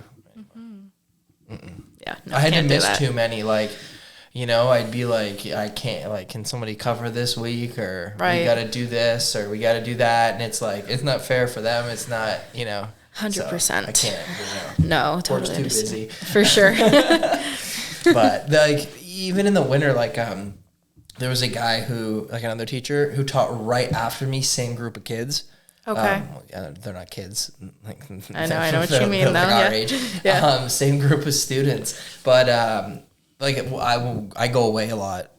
Speaker 2: Yeah. No,
Speaker 1: I had to
Speaker 2: can't do
Speaker 1: miss
Speaker 2: that.
Speaker 1: too many. Like, I'd be like, I can't. Like, can somebody cover this week? Or we
Speaker 2: Right.
Speaker 1: got to do this, or we got to do that. And it's like, it's not fair for them. It's not,
Speaker 2: 100%.
Speaker 1: I can't.
Speaker 2: No,
Speaker 1: Work's
Speaker 2: totally
Speaker 1: too
Speaker 2: understand.
Speaker 1: busy.
Speaker 2: For sure.
Speaker 1: But like, even in the winter, like, there was a guy who, like, another teacher who taught right after me, same group of kids.
Speaker 2: Okay.
Speaker 1: They're not kids. Like,
Speaker 2: I know what you mean,
Speaker 1: they're
Speaker 2: though,
Speaker 1: like our
Speaker 2: yeah.
Speaker 1: age.
Speaker 2: Yeah.
Speaker 1: Same group of students, but like I go away a lot.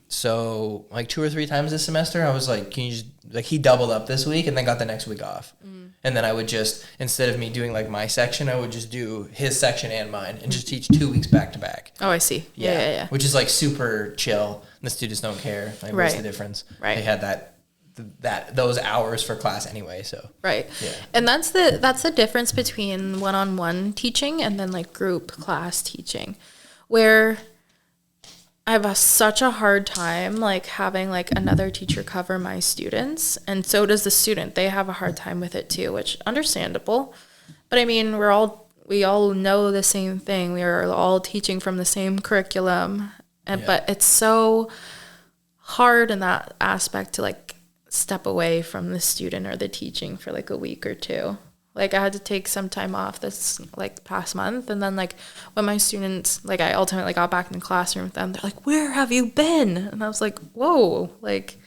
Speaker 1: So like 2 or 3 times this semester, I was like, can you just, like, he doubled up this week and then got the next week off, and then I would just, instead of me doing like my section, I would just do his section and mine and just teach 2 weeks back to back.
Speaker 2: Oh, I see. Yeah.
Speaker 1: Which is like super chill. The students don't care. Like, what's
Speaker 2: Right.
Speaker 1: the difference?
Speaker 2: Right.
Speaker 1: They had those hours for class anyway. So
Speaker 2: Right.
Speaker 1: Yeah.
Speaker 2: And that's the difference between one-on-one teaching and then like group class teaching, where I have such a hard time like having like another teacher cover my students, and so does the student. They have a hard time with it too, which understandable. But I mean, we're all we all know the same thing. We are all teaching from the same curriculum. But it's so hard in that aspect to like step away from the student or the teaching for like a week or two. Like I had to take some time off this like past month, and then like when my students, like I ultimately got back in the classroom with them, they're like, "Where have you been?" And I was like, "Whoa, like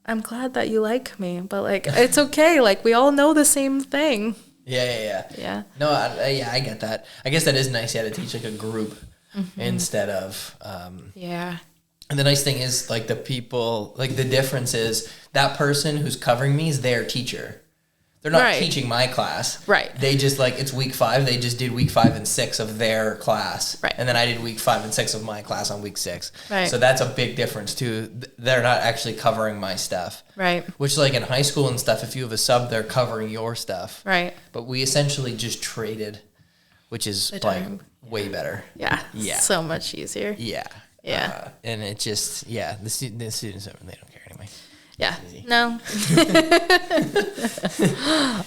Speaker 2: I'm glad that you like me, but like it's okay. Like we all know the same thing."
Speaker 1: Yeah. No, I get that. I guess that is nice. You had to teach like a group instead of.
Speaker 2: Yeah.
Speaker 1: And the nice thing is like the people, like the difference is that person who's covering me is their teacher. They're not teaching my class.
Speaker 2: Right.
Speaker 1: They just like, it's week 5. They just did week 5 and 6 of their class.
Speaker 2: Right.
Speaker 1: And then I did week 5 and 6 of my class on week 6.
Speaker 2: Right.
Speaker 1: So that's a big difference too. They're not actually covering my stuff.
Speaker 2: Right.
Speaker 1: Which like in high school and stuff, if you have a sub, they're covering your stuff.
Speaker 2: Right.
Speaker 1: But we essentially just traded, which is like way better.
Speaker 2: Yeah.
Speaker 1: Yeah.
Speaker 2: So much easier.
Speaker 1: Yeah.
Speaker 2: Yeah.
Speaker 1: And it just, the students, they don't care anyway.
Speaker 2: Yeah. No.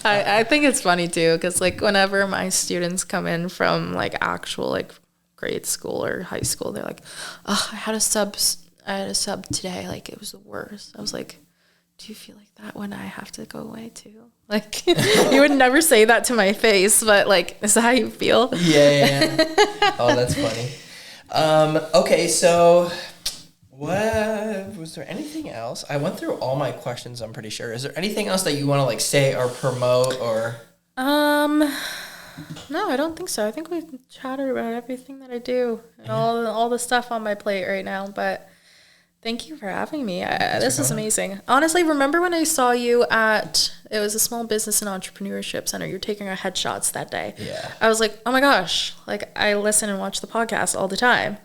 Speaker 2: I think it's funny too, because like whenever my students come in from like actual like grade school or high school, they're like, "Oh, I had a sub today. Like it was the worst." I was like, "Do you feel like that when I have to go away too?" Like you would never say that to my face, but like, is that how you feel?
Speaker 1: Yeah. Oh, that's funny. Okay, so what was there anything else? I went through all my questions, I'm pretty sure. Is there anything else that you want to like say or promote or
Speaker 2: No, I don't think so. I think we chatted about everything that I do and all the stuff on my plate right now, but thank you for having me. This is amazing. Honestly, remember when I saw you it was a small business and entrepreneurship center. You're taking our headshots that day.
Speaker 1: Yeah.
Speaker 2: I was like, oh my gosh, like I listen and watch the podcast all the time.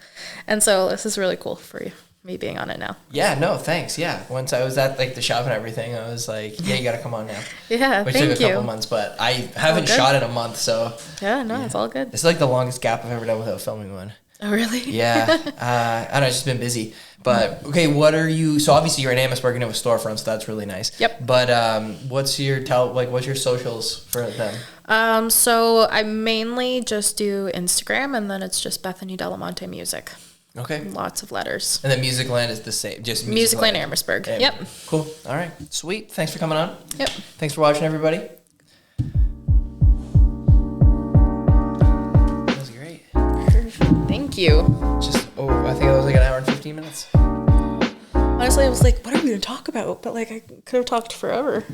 Speaker 2: And so this is really cool for you. Me being on it now.
Speaker 1: Yeah, no, thanks. Yeah. Once I was at like the shop and everything, I was like, yeah, you got to come on now.
Speaker 2: Yeah,
Speaker 1: Which
Speaker 2: thank
Speaker 1: took a couple months, but I haven't shot in a month, so.
Speaker 2: Yeah, no, it's all good.
Speaker 1: It's like the longest gap I've ever done without filming one.
Speaker 2: Oh, really?
Speaker 1: Yeah. I don't know, it's just been busy. But, okay, so obviously you're in Amherstburg and you have a storefront, so that's really nice.
Speaker 2: Yep.
Speaker 1: But what's your socials for them?
Speaker 2: So I mainly just do Instagram, and then it's just Bethany D'Alimonte Music.
Speaker 1: Okay.
Speaker 2: Lots of letters.
Speaker 1: And then Musicland is the same, just
Speaker 2: Musicland Amherstburg. Yep.
Speaker 1: Cool. All right. Sweet. Thanks for coming on.
Speaker 2: Yep.
Speaker 1: Thanks for watching, everybody. That was great.
Speaker 2: Thank you.
Speaker 1: I think it was like an hour and 15 minutes.
Speaker 2: Honestly, I was like, what are we going to talk about? But like, I could have talked forever.